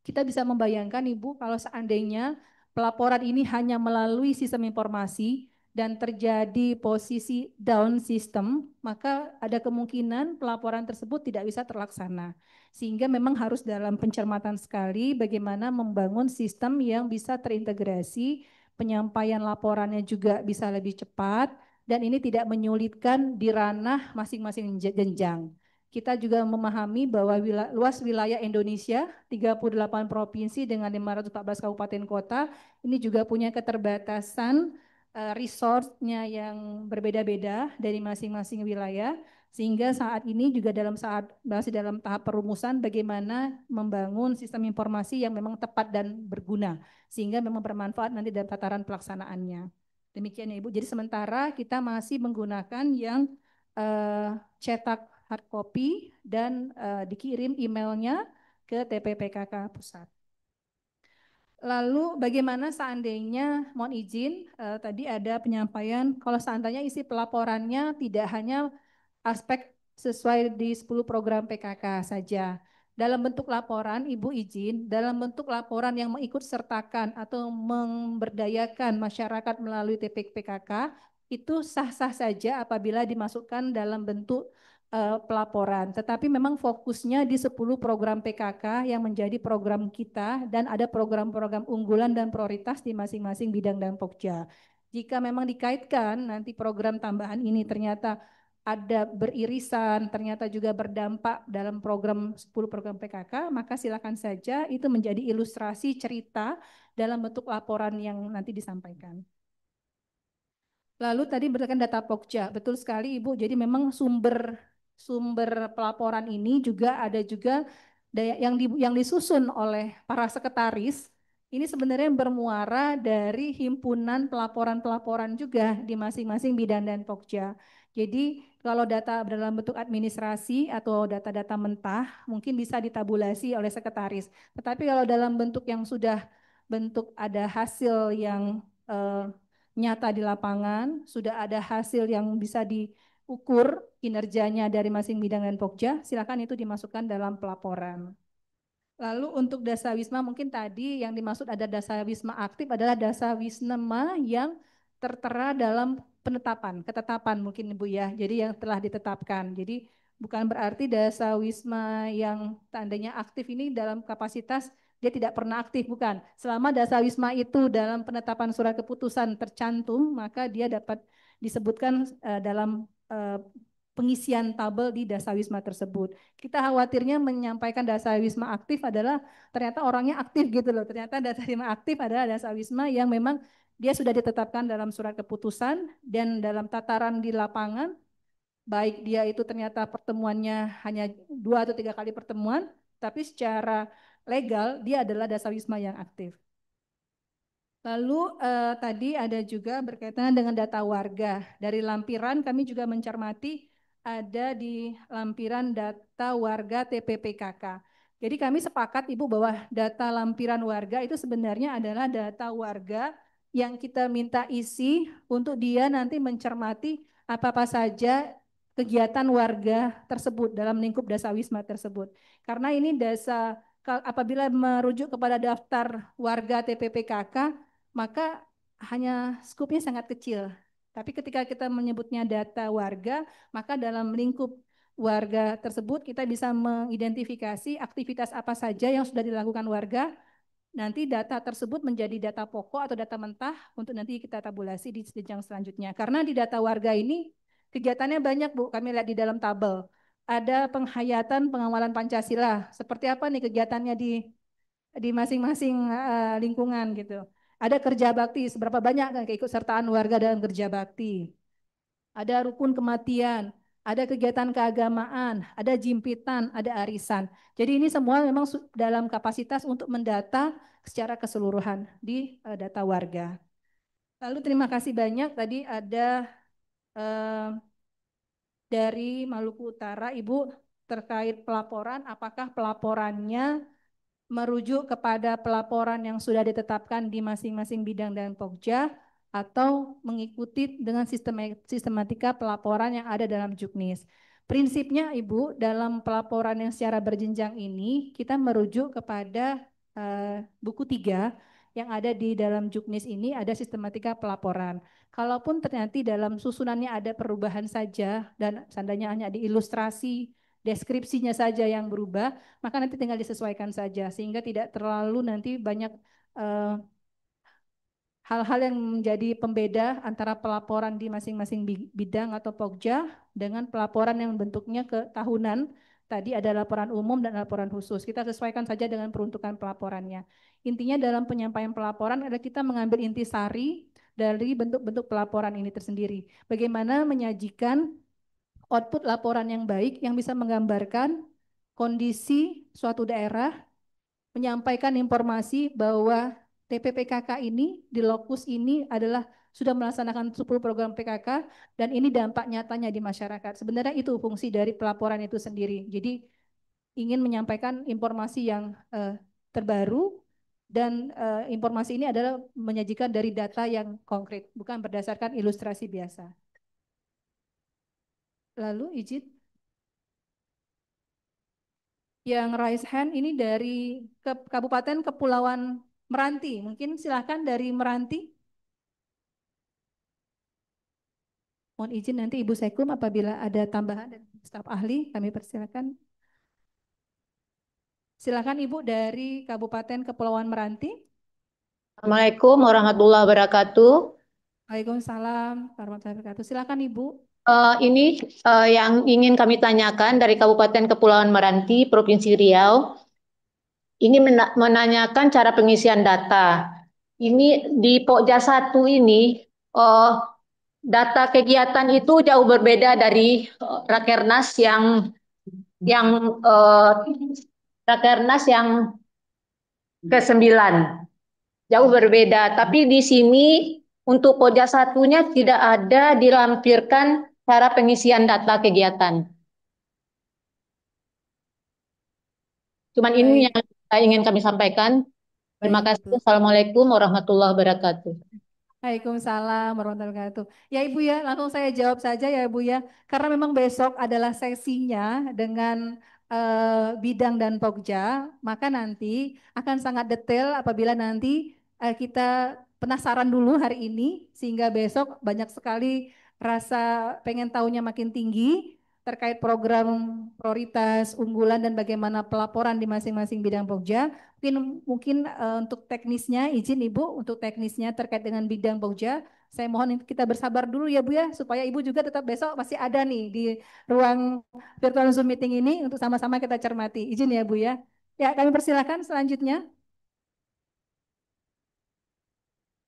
Kita bisa membayangkan Ibu kalau seandainya pelaporan ini hanya melalui sistem informasi dan terjadi posisi down system, maka ada kemungkinan pelaporan tersebut tidak bisa terlaksana. Sehingga memang harus dalam pencermatan sekali bagaimana membangun sistem yang bisa terintegrasi, penyampaian laporannya juga bisa lebih cepat, dan ini tidak menyulitkan di ranah masing-masing jenjang. Kita juga memahami bahwa luas wilayah Indonesia 38 provinsi dengan 514 kabupaten kota ini juga punya keterbatasan resource-nya yang berbeda-beda dari masing-masing wilayah sehingga saat ini juga masih dalam tahap perumusan bagaimana membangun sistem informasi yang memang tepat dan berguna sehingga memang bermanfaat nanti dalam tataran pelaksanaannya. Demikian ya Ibu. Jadi sementara kita masih menggunakan yang cetak hard copy dan dikirim emailnya ke TPPKK Pusat. Lalu bagaimana seandainya, mohon izin, tadi ada penyampaian kalau seandainya isi pelaporannya tidak hanya aspek sesuai di 10 program PKK saja. Dalam bentuk laporan, Ibu izin, dalam bentuk laporan yang mengikut sertakan atau memberdayakan masyarakat melalui TPK-PKK, itu sah-sah saja apabila dimasukkan dalam bentuk pelaporan. Tetapi memang fokusnya di 10 program PKK yang menjadi program kita dan ada program-program unggulan dan prioritas di masing-masing bidang dan pokja. Jika memang dikaitkan nanti program tambahan ini ternyata ada beririsan, ternyata juga berdampak dalam program 10 program PKK, maka silakan saja itu menjadi ilustrasi cerita dalam bentuk laporan yang nanti disampaikan. Lalu tadi berdasarkan data Pokja, betul sekali Ibu. Jadi memang sumber pelaporan ini juga ada juga yang disusun oleh para sekretaris. Ini sebenarnya bermuara dari himpunan pelaporan-pelaporan juga di masing-masing bidang dan Pokja. Jadi kalau data dalam bentuk administrasi atau data-data mentah mungkin bisa ditabulasi oleh sekretaris. Tetapi kalau dalam bentuk yang sudah bentuk ada hasil yang nyata di lapangan, sudah ada hasil yang bisa diukur kinerjanya dari masing bidang dan pokja, silakan itu dimasukkan dalam pelaporan. Lalu untuk dasa wisma mungkin tadi yang dimaksud ada dasa wisma aktif adalah dasa wisma yang tertera dalam ketetapan mungkin Ibu ya. Jadi yang telah ditetapkan. Jadi bukan berarti dasa wisma yang tandanya aktif ini dalam kapasitas dia tidak pernah aktif, bukan. Selama dasa wisma itu dalam penetapan surat keputusan tercantum, maka dia dapat disebutkan dalam pengisian tabel di dasa wisma tersebut. Kita khawatirnya menyampaikan dasa wisma aktif adalah ternyata orangnya aktif gitu loh. Ternyata dasa wisma aktif adalah dasa wisma yang memang dia sudah ditetapkan dalam surat keputusan dan dalam tataran di lapangan, baik dia itu ternyata pertemuannya hanya 2 atau 3 kali pertemuan, tapi secara legal dia adalah dasa wisma yang aktif. Lalu tadi ada juga berkaitan dengan data warga. Dari lampiran kami juga mencermati ada di lampiran data warga TPPKK. Jadi kami sepakat Ibu bahwa data lampiran warga itu sebenarnya adalah data warga yang kita minta isi untuk dia nanti mencermati apa-apa saja kegiatan warga tersebut dalam lingkup dasa wisma tersebut. Karena ini apabila merujuk kepada daftar warga TPPKK, maka hanya skupnya sangat kecil. Tapi ketika kita menyebutnya data warga, maka dalam lingkup warga tersebut kita bisa mengidentifikasi aktivitas apa saja yang sudah dilakukan warga. Nanti data tersebut menjadi data pokok atau data mentah untuk nanti kita tabulasi di jenjang selanjutnya. Karena di data warga ini kegiatannya banyak Bu, kami lihat di dalam tabel. Ada penghayatan pengawalan Pancasila. Seperti apa nih kegiatannya di masing-masing lingkungan gitu. Ada kerja bakti, seberapa banyak kan keikutsertaan warga dalam kerja bakti. Ada rukun kematian, ada kegiatan keagamaan, ada jimpitan, ada arisan. Jadi ini semua memang dalam kapasitas untuk mendata secara keseluruhan di data warga. Lalu terima kasih banyak tadi ada dari Maluku Utara Ibu terkait pelaporan, apakah pelaporannya merujuk kepada pelaporan yang sudah ditetapkan di masing-masing bidang dan pokja atau mengikuti dengan sistematika pelaporan yang ada dalam Juknis. Prinsipnya Ibu, dalam pelaporan yang secara berjenjang ini kita merujuk kepada buku 3 yang ada di dalam Juknis ini ada sistematika pelaporan. Kalaupun ternyata dalam susunannya ada perubahan saja dan seandainya hanya diilustrasi deskripsinya saja yang berubah, maka nanti tinggal disesuaikan saja sehingga tidak terlalu nanti banyak hal-hal yang menjadi pembeda antara pelaporan di masing-masing bidang atau pokja dengan pelaporan yang bentuknya ketahunan. Tadi ada laporan umum dan laporan khusus. Kita sesuaikan saja dengan peruntukan pelaporannya. Intinya dalam penyampaian pelaporan adalah kita mengambil intisari dari bentuk-bentuk pelaporan ini tersendiri. Bagaimana menyajikan output laporan yang baik yang bisa menggambarkan kondisi suatu daerah, menyampaikan informasi bahwa TPPKK ini di lokus ini adalah sudah melaksanakan 10 program PKK dan ini dampak nyatanya di masyarakat. Sebenarnya itu fungsi dari pelaporan itu sendiri. Jadi ingin menyampaikan informasi yang terbaru dan informasi ini adalah menyajikan dari data yang konkret, bukan berdasarkan ilustrasi biasa. Lalu izin yang raise hand ini dari Kabupaten Kepulauan Meranti. Mungkin silahkan dari Meranti. Mohon izin nanti Ibu Sekum apabila ada tambahan dan staf ahli kami persilakan. Silakan Ibu dari Kabupaten Kepulauan Meranti. Assalamualaikum warahmatullahi wabarakatuh. Waalaikumsalam warahmatullahi wabarakatuh. Silakan Ibu. Ini yang ingin kami tanyakan dari Kabupaten Kepulauan Meranti, Provinsi Riau. Ini menanyakan cara pengisian data. Ini di Pokja 1 ini, data kegiatan itu jauh berbeda dari Rakernas yang eh, Rakernas yang ke-9. Jauh berbeda, tapi di sini untuk pojok satunya tidak ada dilampirkan cara pengisian data kegiatan. Cuman ini Baik, yang ingin kami sampaikan. Terima baik kasih. Ibu. Assalamualaikum warahmatullahi wabarakatuh. Waalaikumsalam warahmatullahi wabarakatuh. Ya Ibu ya, langsung saya jawab saja ya Ibu ya. Karena memang besok adalah sesinya dengan bidang dan pokja, maka nanti akan sangat detail apabila nanti kita penasaran dulu hari ini, sehingga besok banyak sekali rasa pengen tahunya makin tinggi terkait program prioritas unggulan dan bagaimana pelaporan di masing-masing bidang pokja. Mungkin untuk teknisnya, izin Ibu untuk teknisnya terkait dengan bidang Pokja, saya mohon kita bersabar dulu ya Bu ya, supaya Ibu juga tetap besok masih ada nih di ruang virtual Zoom meeting ini untuk sama-sama kita cermati. Izin ya Bu ya. Ya, kami persilakan selanjutnya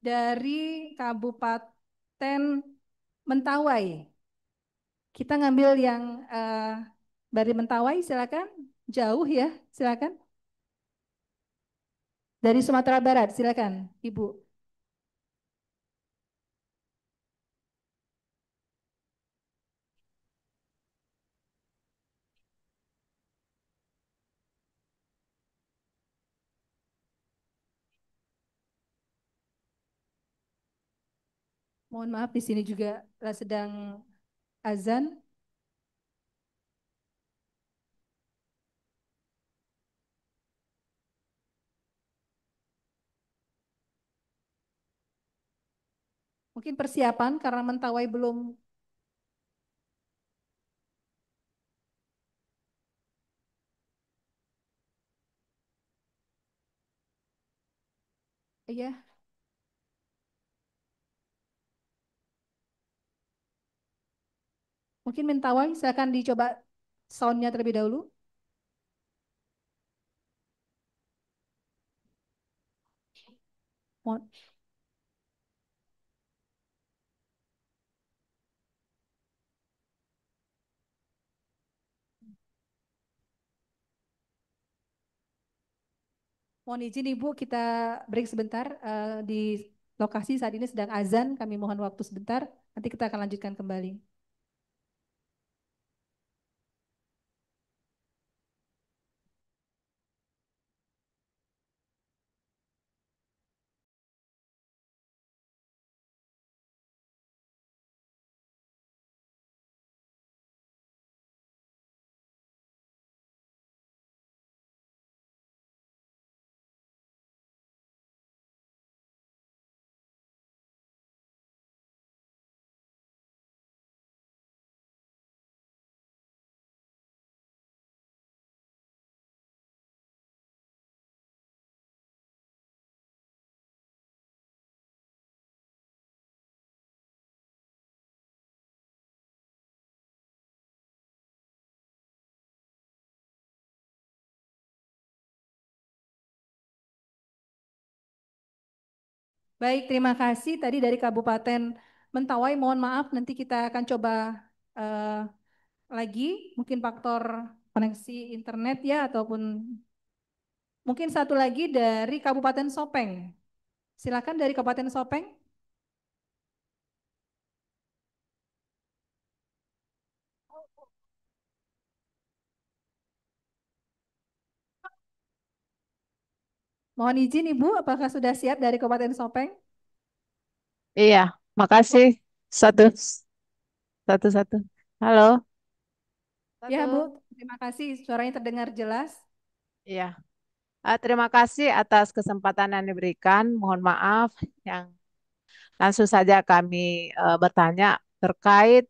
dari Kabupaten Mentawai. Kita ngambil yang dari Mentawai, silakan. Jauh ya, silakan. Dari Sumatera Barat, silakan Ibu. Mohon maaf di sini juga sedang azan. Mungkin persiapan karena Mentawai belum. Iya, mungkin Mentawai silakan dicoba soundnya terlebih dahulu. Mohon, mohon izin Ibu kita break sebentar di lokasi saat ini sedang azan. Kami mohon waktu sebentar. Nanti kita akan lanjutkan kembali. Baik, terima kasih. Tadi dari Kabupaten Mentawai, mohon maaf nanti kita akan coba eh, lagi, mungkin faktor koneksi internet ya, ataupun mungkin satu lagi dari Kabupaten Sopeng. Silakan dari Kabupaten Sopeng. Mohon izin Ibu, apakah sudah siap dari Kabupaten Sopeng? Iya, makasih. Satu, satu, satu. Halo, Ya satu. Bu, terima kasih. Suaranya terdengar jelas. Iya. Terima kasih atas kesempatan yang diberikan. Mohon maaf yang langsung saja kami bertanya terkait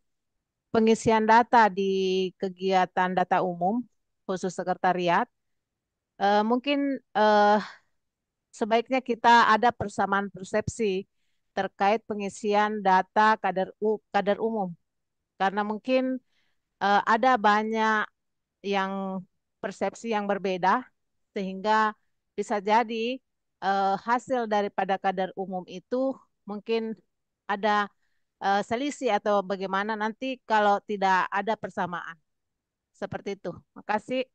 pengisian data di kegiatan data umum khusus sekretariat. Mungkin eh, sebaiknya kita ada persamaan persepsi terkait pengisian data kader umum karena mungkin ada banyak yang persepsi yang berbeda sehingga bisa jadi hasil daripada kadar umum itu mungkin ada selisih atau bagaimana nanti kalau tidak ada persamaan. Seperti itu. Makasih.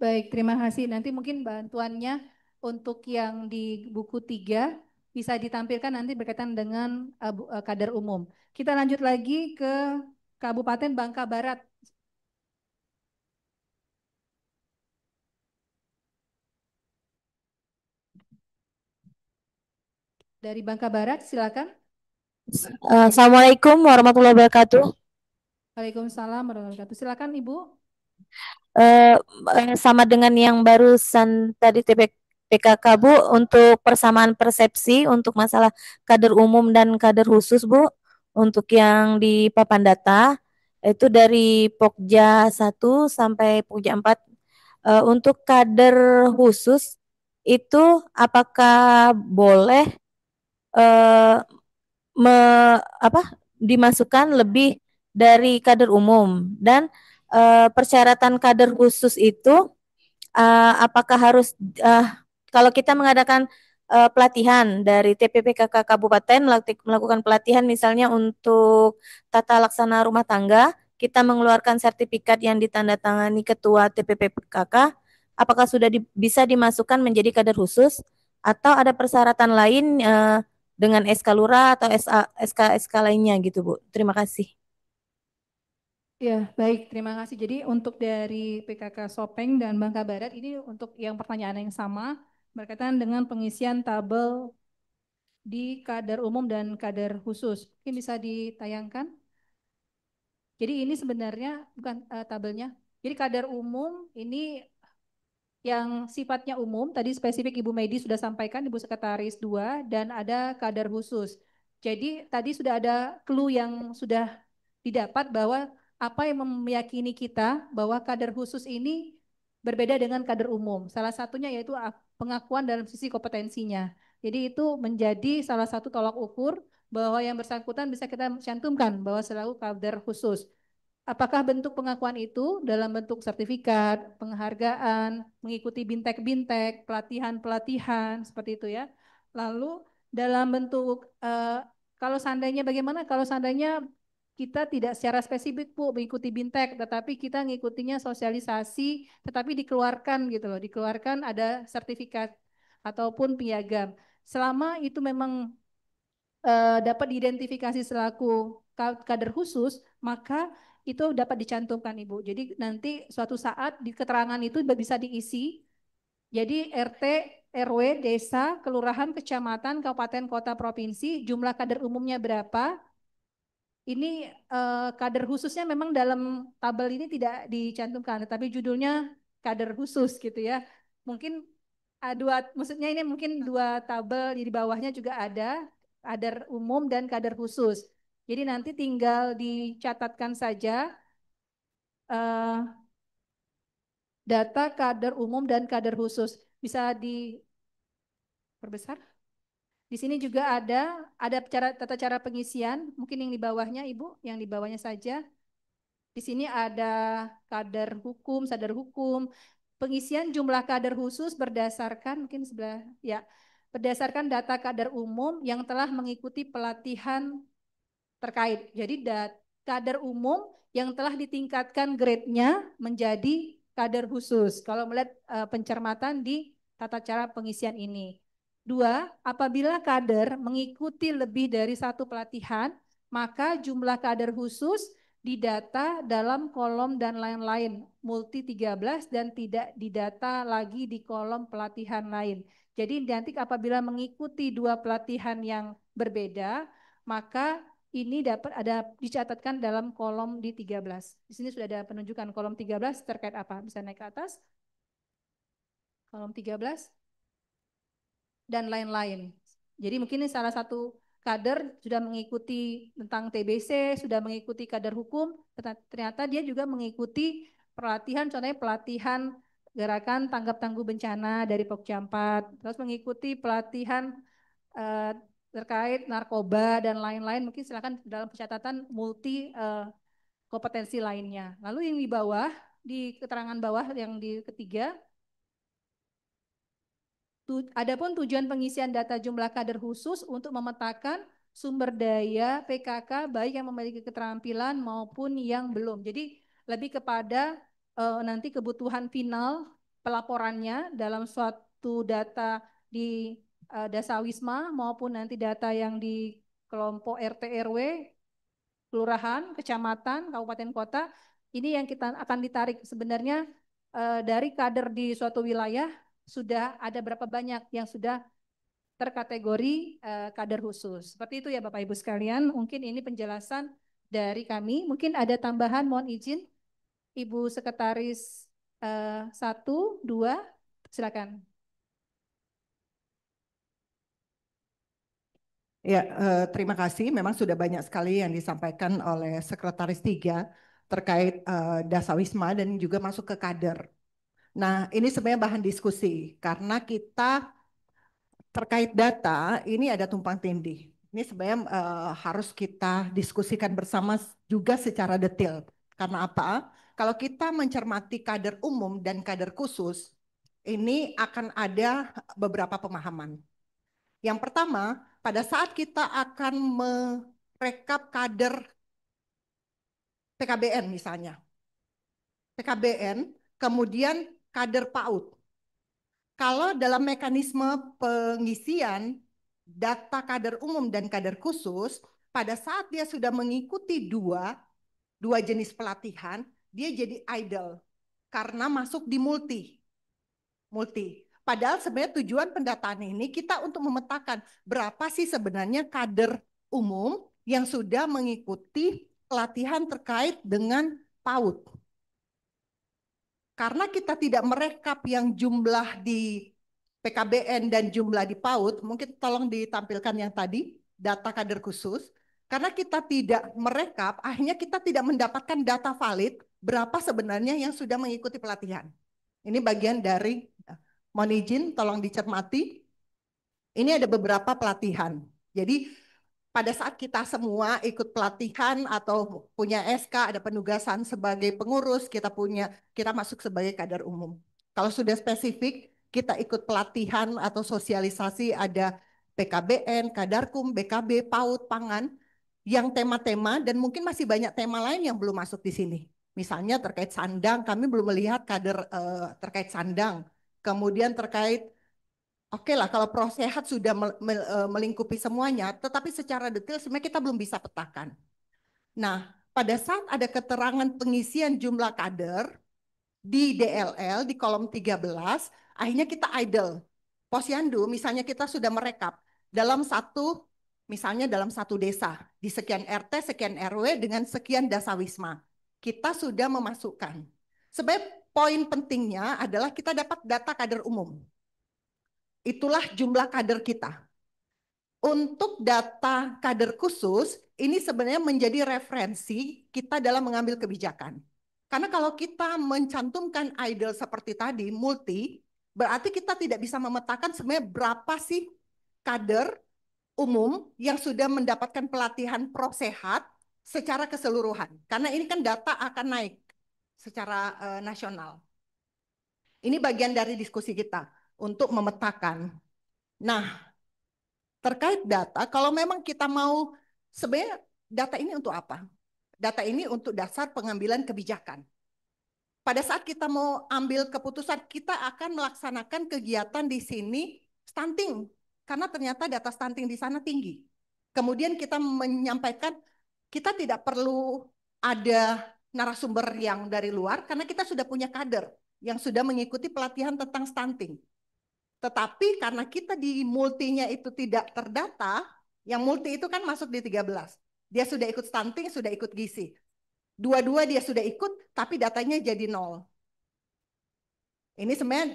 Baik, terima kasih. Nanti mungkin bantuannya untuk yang di buku 3 bisa ditampilkan nanti berkaitan dengan kadar umum. Kita lanjut lagi ke Kabupaten Bangka Barat. Dari Bangka Barat, silakan. Assalamualaikum warahmatullahi wabarakatuh. Waalaikumsalam warahmatullahi wabarakatuh. Silakan Ibu. Eh, Sama dengan yang barusan tadi PKK Bu, untuk persamaan persepsi untuk masalah kader umum dan kader khusus Bu, untuk yang di papan data itu dari Pokja 1 sampai Pokja 4. Untuk kader khusus itu apakah boleh eh, me, dimasukkan lebih dari kader umum, dan persyaratan kader khusus itu apakah harus kalau kita mengadakan pelatihan dari TPPKK Kabupaten melakukan pelatihan misalnya untuk tata laksana rumah tangga, kita mengeluarkan sertifikat yang ditandatangani ketua TPPKK, apakah sudah bisa dimasukkan menjadi kader khusus atau ada persyaratan lain dengan SK Lurah atau SK lainnya gitu Bu. Terima kasih. Ya, baik. Terima kasih. Jadi untuk dari PKK Sopeng dan Bangka Barat ini untuk yang pertanyaan yang sama berkaitan dengan pengisian tabel di kadar umum dan kadar khusus. Mungkin bisa ditayangkan. Jadi ini sebenarnya bukan tabelnya. Jadi kadar umum ini yang sifatnya umum, tadi spesifik Ibu Medi sudah sampaikan, Ibu Sekretaris 2, dan ada kadar khusus. Jadi tadi sudah ada clue yang sudah didapat bahwa apa yang meyakini kita bahwa kadar khusus ini berbeda dengan kadar umum. Salah satunya yaitu pengakuan dalam sisi kompetensinya. Jadi itu menjadi salah satu tolak ukur bahwa yang bersangkutan bisa kita cantumkan bahwa selalu kadar khusus. Apakah bentuk pengakuan itu dalam bentuk sertifikat, penghargaan, mengikuti bintek-bintek, pelatihan-pelatihan, seperti itu ya. Lalu dalam bentuk, kalau seandainya bagaimana kalau seandainya kita tidak secara spesifik Bu mengikuti bintek, tetapi kita ngikutinya sosialisasi, tetapi dikeluarkan gitu loh, dikeluarkan ada sertifikat ataupun piagam. Selama itu memang dapat diidentifikasi selaku kader khusus, maka itu dapat dicantumkan Ibu. Jadi nanti suatu saat di keterangan itu bisa diisi. Jadi RT, RW, desa, kelurahan, kecamatan, kabupaten, kota, provinsi, jumlah kader umumnya berapa. Ini kader khususnya memang dalam tabel ini tidak dicantumkan, tapi judulnya kader khusus gitu ya. Mungkin maksudnya ini mungkin dua tabel di bawahnya juga ada kader umum dan kader khusus. Jadi nanti tinggal dicatatkan saja data kader umum dan kader khusus. Bisa diperbesar. Di sini juga ada tata cara pengisian, mungkin yang di bawahnya Ibu, yang di bawahnya saja. Di sini ada kader hukum, sadar hukum, pengisian jumlah kader khusus berdasarkan mungkin sebelah ya, berdasarkan data kader umum yang telah mengikuti pelatihan terkait. Jadi kader umum yang telah ditingkatkan grade-nya menjadi kader khusus. Kalau melihat pencermatan di tata cara pengisian ini. 2, apabila kader mengikuti lebih dari satu pelatihan, maka jumlah kader khusus didata dalam kolom dan lain-lain, multi 13 dan tidak didata lagi di kolom pelatihan lain. Jadi nanti apabila mengikuti dua pelatihan yang berbeda, maka ini dapat ada dicatatkan dalam kolom di 13. Di sini sudah ada penunjukan kolom 13 terkait apa? Bisa naik ke atas. Kolom 13 dan lain-lain. Jadi mungkin ini salah satu kader sudah mengikuti tentang TBC, sudah mengikuti kader hukum, ternyata dia juga mengikuti pelatihan, contohnya pelatihan gerakan tanggap tangguh bencana dari Pokja 4, terus mengikuti pelatihan terkait narkoba dan lain-lain, mungkin silakan dalam pencatatan multi kompetensi lainnya. Lalu yang di bawah, di keterangan bawah yang di ketiga, adapun tujuan pengisian data jumlah kader khusus untuk memetakan sumber daya PKK baik yang memiliki keterampilan maupun yang belum. Jadi lebih kepada nanti kebutuhan final pelaporannya dalam suatu data di Dasawisma maupun nanti data yang di kelompok RT RW, kelurahan, kecamatan, kabupaten kota. Ini yang kita akan ditarik sebenarnya dari kader di suatu wilayah sudah ada berapa banyak yang sudah terkategori kader khusus. Seperti itu ya Bapak Ibu sekalian, mungkin ini penjelasan dari kami. Mungkin ada tambahan, mohon izin Ibu Sekretaris 1, 2, silakan. Ya, terima kasih. Memang sudah banyak sekali yang disampaikan oleh Sekretaris 3 terkait Dasawisma dan juga masuk ke kader. Nah, ini sebenarnya bahan diskusi karena kita terkait data ini ada tumpang tindih. Ini sebenarnya harus kita diskusikan bersama juga secara detail. Karena apa? Kalau kita mencermati kader umum dan kader khusus, ini akan ada beberapa pemahaman. Yang pertama, pada saat kita akan merekap kader PKBN misalnya. PKBN, kemudian kader PAUD. Kalau dalam mekanisme pengisian data kader umum dan kader khusus, pada saat dia sudah mengikuti dua jenis pelatihan, dia jadi idle karena masuk di multi. Padahal sebenarnya tujuan pendataan ini kita untuk memetakan berapa sih sebenarnya kader umum yang sudah mengikuti pelatihan terkait dengan PAUD. Karena kita tidak merekap yang jumlah di PKBN dan jumlah di PAUD, mungkin tolong ditampilkan yang tadi, data kader khusus. Karena kita tidak merekap, akhirnya kita tidak mendapatkan data valid berapa sebenarnya yang sudah mengikuti pelatihan. Ini bagian dari, mohon izin, tolong dicermati. Ini ada beberapa pelatihan. Jadi pada saat kita semua ikut pelatihan atau punya SK, ada penugasan sebagai pengurus, kita masuk sebagai kader umum. Kalau sudah spesifik, kita ikut pelatihan atau sosialisasi, ada PKBN, Kadarkum, BKB, PAUD, Pangan, yang tema-tema dan mungkin masih banyak tema lain yang belum masuk di sini. Misalnya terkait sandang, kami belum melihat kader terkait sandang. Kemudian terkait oke lah, kalau Prosehat sudah melingkupi semuanya, tetapi secara detail sebenarnya kita belum bisa petakan. Nah, pada saat ada keterangan pengisian jumlah kader di DLL di kolom 13, akhirnya kita idle. Posyandu, misalnya kita sudah merekap dalam misalnya dalam satu desa, di sekian RT, sekian RW, dengan sekian dasawisma. Kita sudah memasukkan. Sebenarnya poin pentingnya adalah kita dapat data kader umum. Itulah jumlah kader kita. Untuk data kader khusus, ini sebenarnya menjadi referensi kita dalam mengambil kebijakan. Karena kalau kita mencantumkan idle seperti tadi, multi, berarti kita tidak bisa memetakan sebenarnya berapa sih kader umum yang sudah mendapatkan pelatihan Prosehat secara keseluruhan. Karena ini kan data akan naik secara nasional. Ini bagian dari diskusi kita untuk memetakan. Nah, terkait data, kalau memang kita mau, sebenarnya data ini untuk apa? Data ini untuk dasar pengambilan kebijakan. Pada saat kita mau ambil keputusan, kita akan melaksanakan kegiatan di sini stunting, karena ternyata data stunting di sana tinggi. Kemudian kita menyampaikan, kita tidak perlu ada narasumber yang dari luar karena kita sudah punya kader yang sudah mengikuti pelatihan tentang stunting. Tetapi karena kita di multinya itu tidak terdata, yang multi itu kan masuk di 13. Dia sudah ikut stunting, sudah ikut gizi. Dua-dua dia sudah ikut, tapi datanya jadi 0. Ini sebenarnya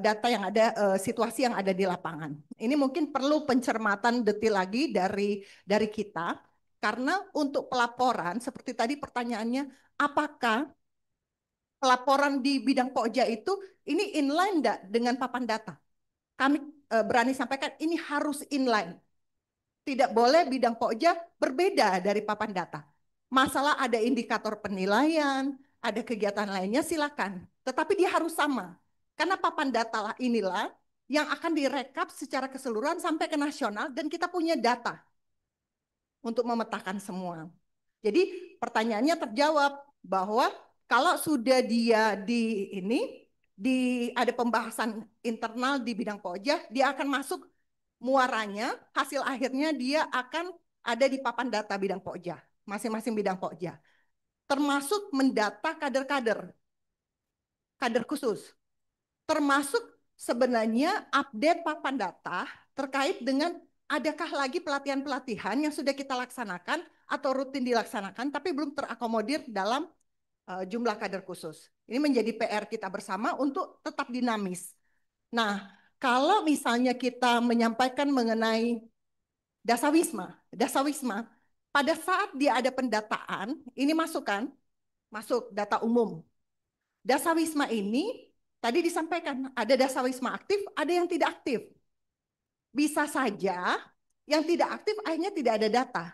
data yang ada, situasi yang ada di lapangan. Ini mungkin perlu pencermatan detail lagi dari kita, karena untuk pelaporan, seperti tadi pertanyaannya, apakah pelaporan di bidang Pokja itu ini inline enggak dengan papan data? Kami berani sampaikan ini harus inline. Tidak boleh bidang Pokja berbeda dari papan data. Masalah ada indikator penilaian, ada kegiatan lainnya silakan. Tetapi dia harus sama. Karena papan data lah inilah yang akan direkap secara keseluruhan sampai ke nasional dan kita punya data untuk memetakan semua. Jadi pertanyaannya terjawab bahwa kalau sudah dia ada pembahasan internal di bidang Pokja, dia akan masuk muaranya, hasil akhirnya dia akan ada di papan data bidang Pokja, masing-masing bidang Pokja. Termasuk mendata kader khusus. Termasuk sebenarnya update papan data terkait dengan adakah lagi pelatihan-pelatihan yang sudah kita laksanakan atau rutin dilaksanakan tapi belum terakomodir dalam jumlah kader khusus. Ini menjadi PR kita bersama untuk tetap dinamis. Nah, kalau misalnya kita menyampaikan mengenai dasawisma, pada saat dia ada pendataan, ini masuk data umum. Dasawisma ini tadi disampaikan, ada dasawisma aktif, ada yang tidak aktif. Bisa saja yang tidak aktif akhirnya tidak ada data.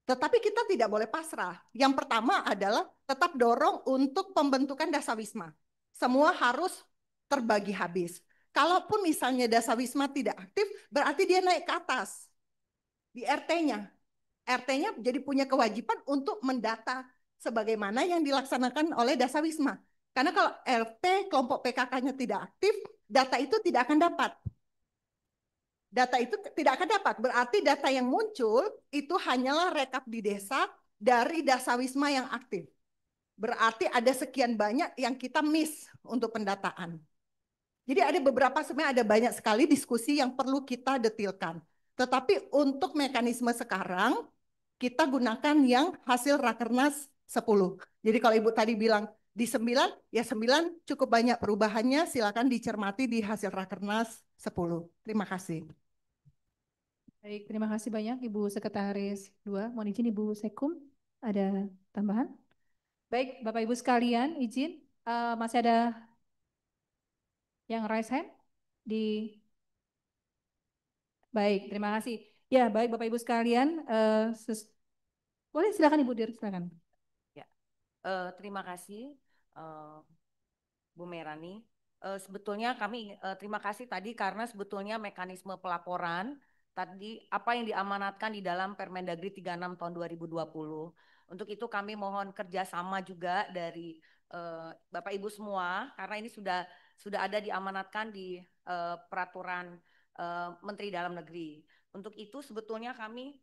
Tetapi kita tidak boleh pasrah. Yang pertama adalah tetap dorong untuk pembentukan dasawisma. Semua harus terbagi habis. Kalaupun misalnya dasawisma tidak aktif, berarti dia naik ke atas di RT-nya. RT-nya jadi punya kewajiban untuk mendata sebagaimana yang dilaksanakan oleh dasawisma. Karena kalau RT kelompok PKK-nya tidak aktif, data itu tidak akan dapat. Berarti data yang muncul itu hanyalah rekap di desa dari dasawisma yang aktif. Berarti ada sekian banyak yang kita miss untuk pendataan. Jadi sebenarnya ada banyak sekali diskusi yang perlu kita detilkan. Tetapi untuk mekanisme sekarang, kita gunakan yang hasil Rakernas 10. Jadi kalau Ibu tadi bilang di 9, ya 9 cukup banyak perubahannya, silakan dicermati di hasil Rakernas 10. Terima kasih. Baik, terima kasih banyak Ibu Sekretaris 2. Mohon izin Ibu Sekum, ada tambahan? Baik, Bapak Ibu sekalian, izin masih ada yang raise hand di. Baik, terima kasih. Ya, baik Bapak Ibu sekalian, boleh silakan Ibu Dir, silakan. Ya, terima kasih Bu Merani. Sebetulnya kami terima kasih tadi karena sebetulnya mekanisme pelaporan tadi apa yang diamanatkan di dalam Permendagri 36 tahun 2020. Untuk itu kami mohon kerjasama juga dari Bapak Ibu semua karena ini sudah ada diamanatkan di peraturan Menteri Dalam Negeri. Untuk itu sebetulnya kami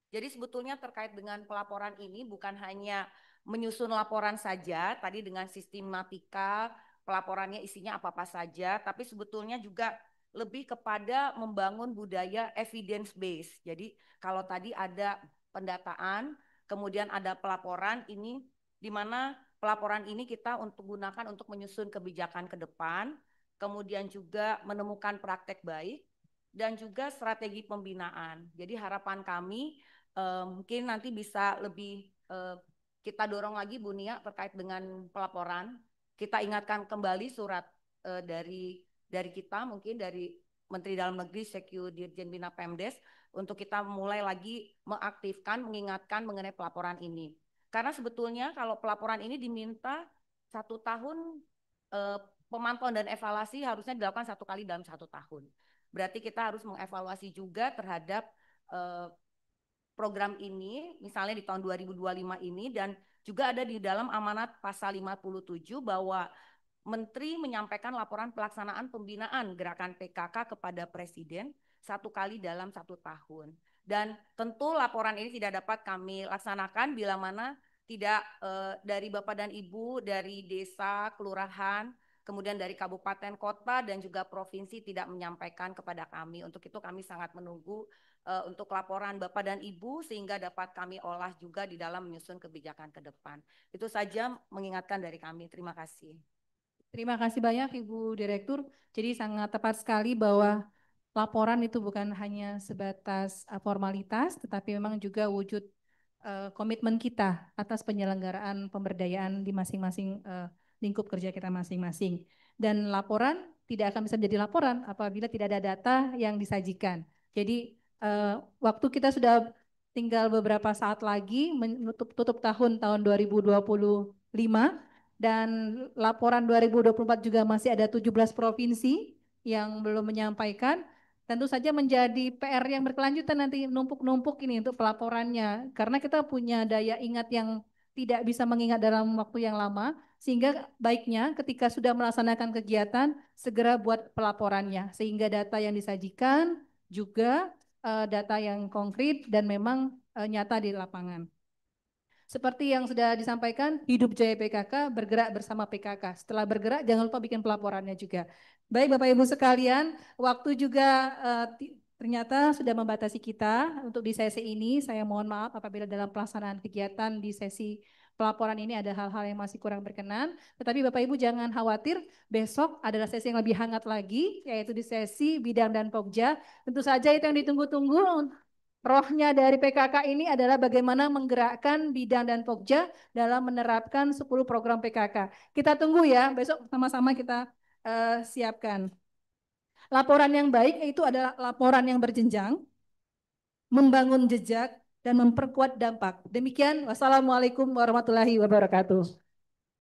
Jadi sebetulnya terkait dengan pelaporan ini bukan hanya menyusun laporan saja, tadi dengan sistematika pelaporannya isinya apa-apa saja, tapi sebetulnya juga lebih kepada membangun budaya evidence based. Jadi kalau tadi ada pendataan, kemudian ada pelaporan, ini di mana pelaporan ini kita gunakan untuk menyusun kebijakan ke depan, kemudian juga menemukan praktek baik, dan juga strategi pembinaan. Jadi harapan kami mungkin nanti bisa lebih kita dorong lagi Bu Nia terkait dengan pelaporan. Kita ingatkan kembali surat dari kita mungkin dari Menteri Dalam Negeri Sekyu Dirjen Bina Pemdes untuk kita mulai lagi mengaktifkan, mengingatkan mengenai pelaporan ini. Karena sebetulnya kalau pelaporan ini diminta 1 tahun, pemantauan dan evaluasi harusnya dilakukan 1 kali dalam 1 tahun. Berarti kita harus mengevaluasi juga terhadap program ini, misalnya di tahun 2025 ini, dan juga ada di dalam amanat pasal 57 bahwa Menteri menyampaikan laporan pelaksanaan pembinaan gerakan PKK kepada Presiden 1 kali dalam 1 tahun. Dan tentu laporan ini tidak dapat kami laksanakan bila mana tidak dari Bapak dan Ibu, dari desa, kelurahan, kemudian dari kabupaten, kota, dan juga provinsi tidak menyampaikan kepada kami. Untuk itu kami sangat menunggu untuk laporan Bapak dan Ibu sehingga dapat kami olah juga di dalam menyusun kebijakan ke depan. Itu saja mengingatkan dari kami. Terima kasih. Terima kasih banyak Ibu Direktur. Jadi sangat tepat sekali bahwa laporan itu bukan hanya sebatas formalitas, tetapi memang juga wujud komitmen kita atas penyelenggaraan pemberdayaan di masing-masing lingkup kerja kita masing-masing. Dan laporan tidak akan bisa menjadi laporan apabila tidak ada data yang disajikan. Jadi waktu kita sudah tinggal beberapa saat lagi menutup tahun 2025 dan laporan 2024 juga masih ada 17 provinsi yang belum menyampaikan. Tentu saja menjadi PR yang berkelanjutan nanti numpuk-numpuk ini untuk pelaporannya. Karena kita punya daya ingat yang tidak bisa mengingat dalam waktu yang lama, sehingga baiknya ketika sudah melaksanakan kegiatan, segera buat pelaporannya. Sehingga data yang disajikan juga data yang konkret dan memang nyata di lapangan. Seperti yang sudah disampaikan, Hidup Jaya PKK, bergerak bersama PKK. Setelah bergerak, jangan lupa bikin pelaporannya juga. Baik Bapak Ibu sekalian, waktu juga ternyata sudah membatasi kita untuk di sesi ini. Saya mohon maaf apabila dalam pelaksanaan kegiatan di sesi pelaporan ini ada hal-hal yang masih kurang berkenan. Tetapi Bapak Ibu jangan khawatir, besok adalah sesi yang lebih hangat lagi, yaitu di sesi bidang dan pokja. Tentu saja itu yang ditunggu-tunggu. Rohnya dari PKK ini adalah bagaimana menggerakkan bidang dan pokja dalam menerapkan 10 program PKK. Kita tunggu ya, besok sama-sama kita siapkan. Laporan yang baik itu adalah laporan yang berjenjang, membangun jejak, dan memperkuat dampak. Demikian, wassalamualaikum warahmatullahi wabarakatuh.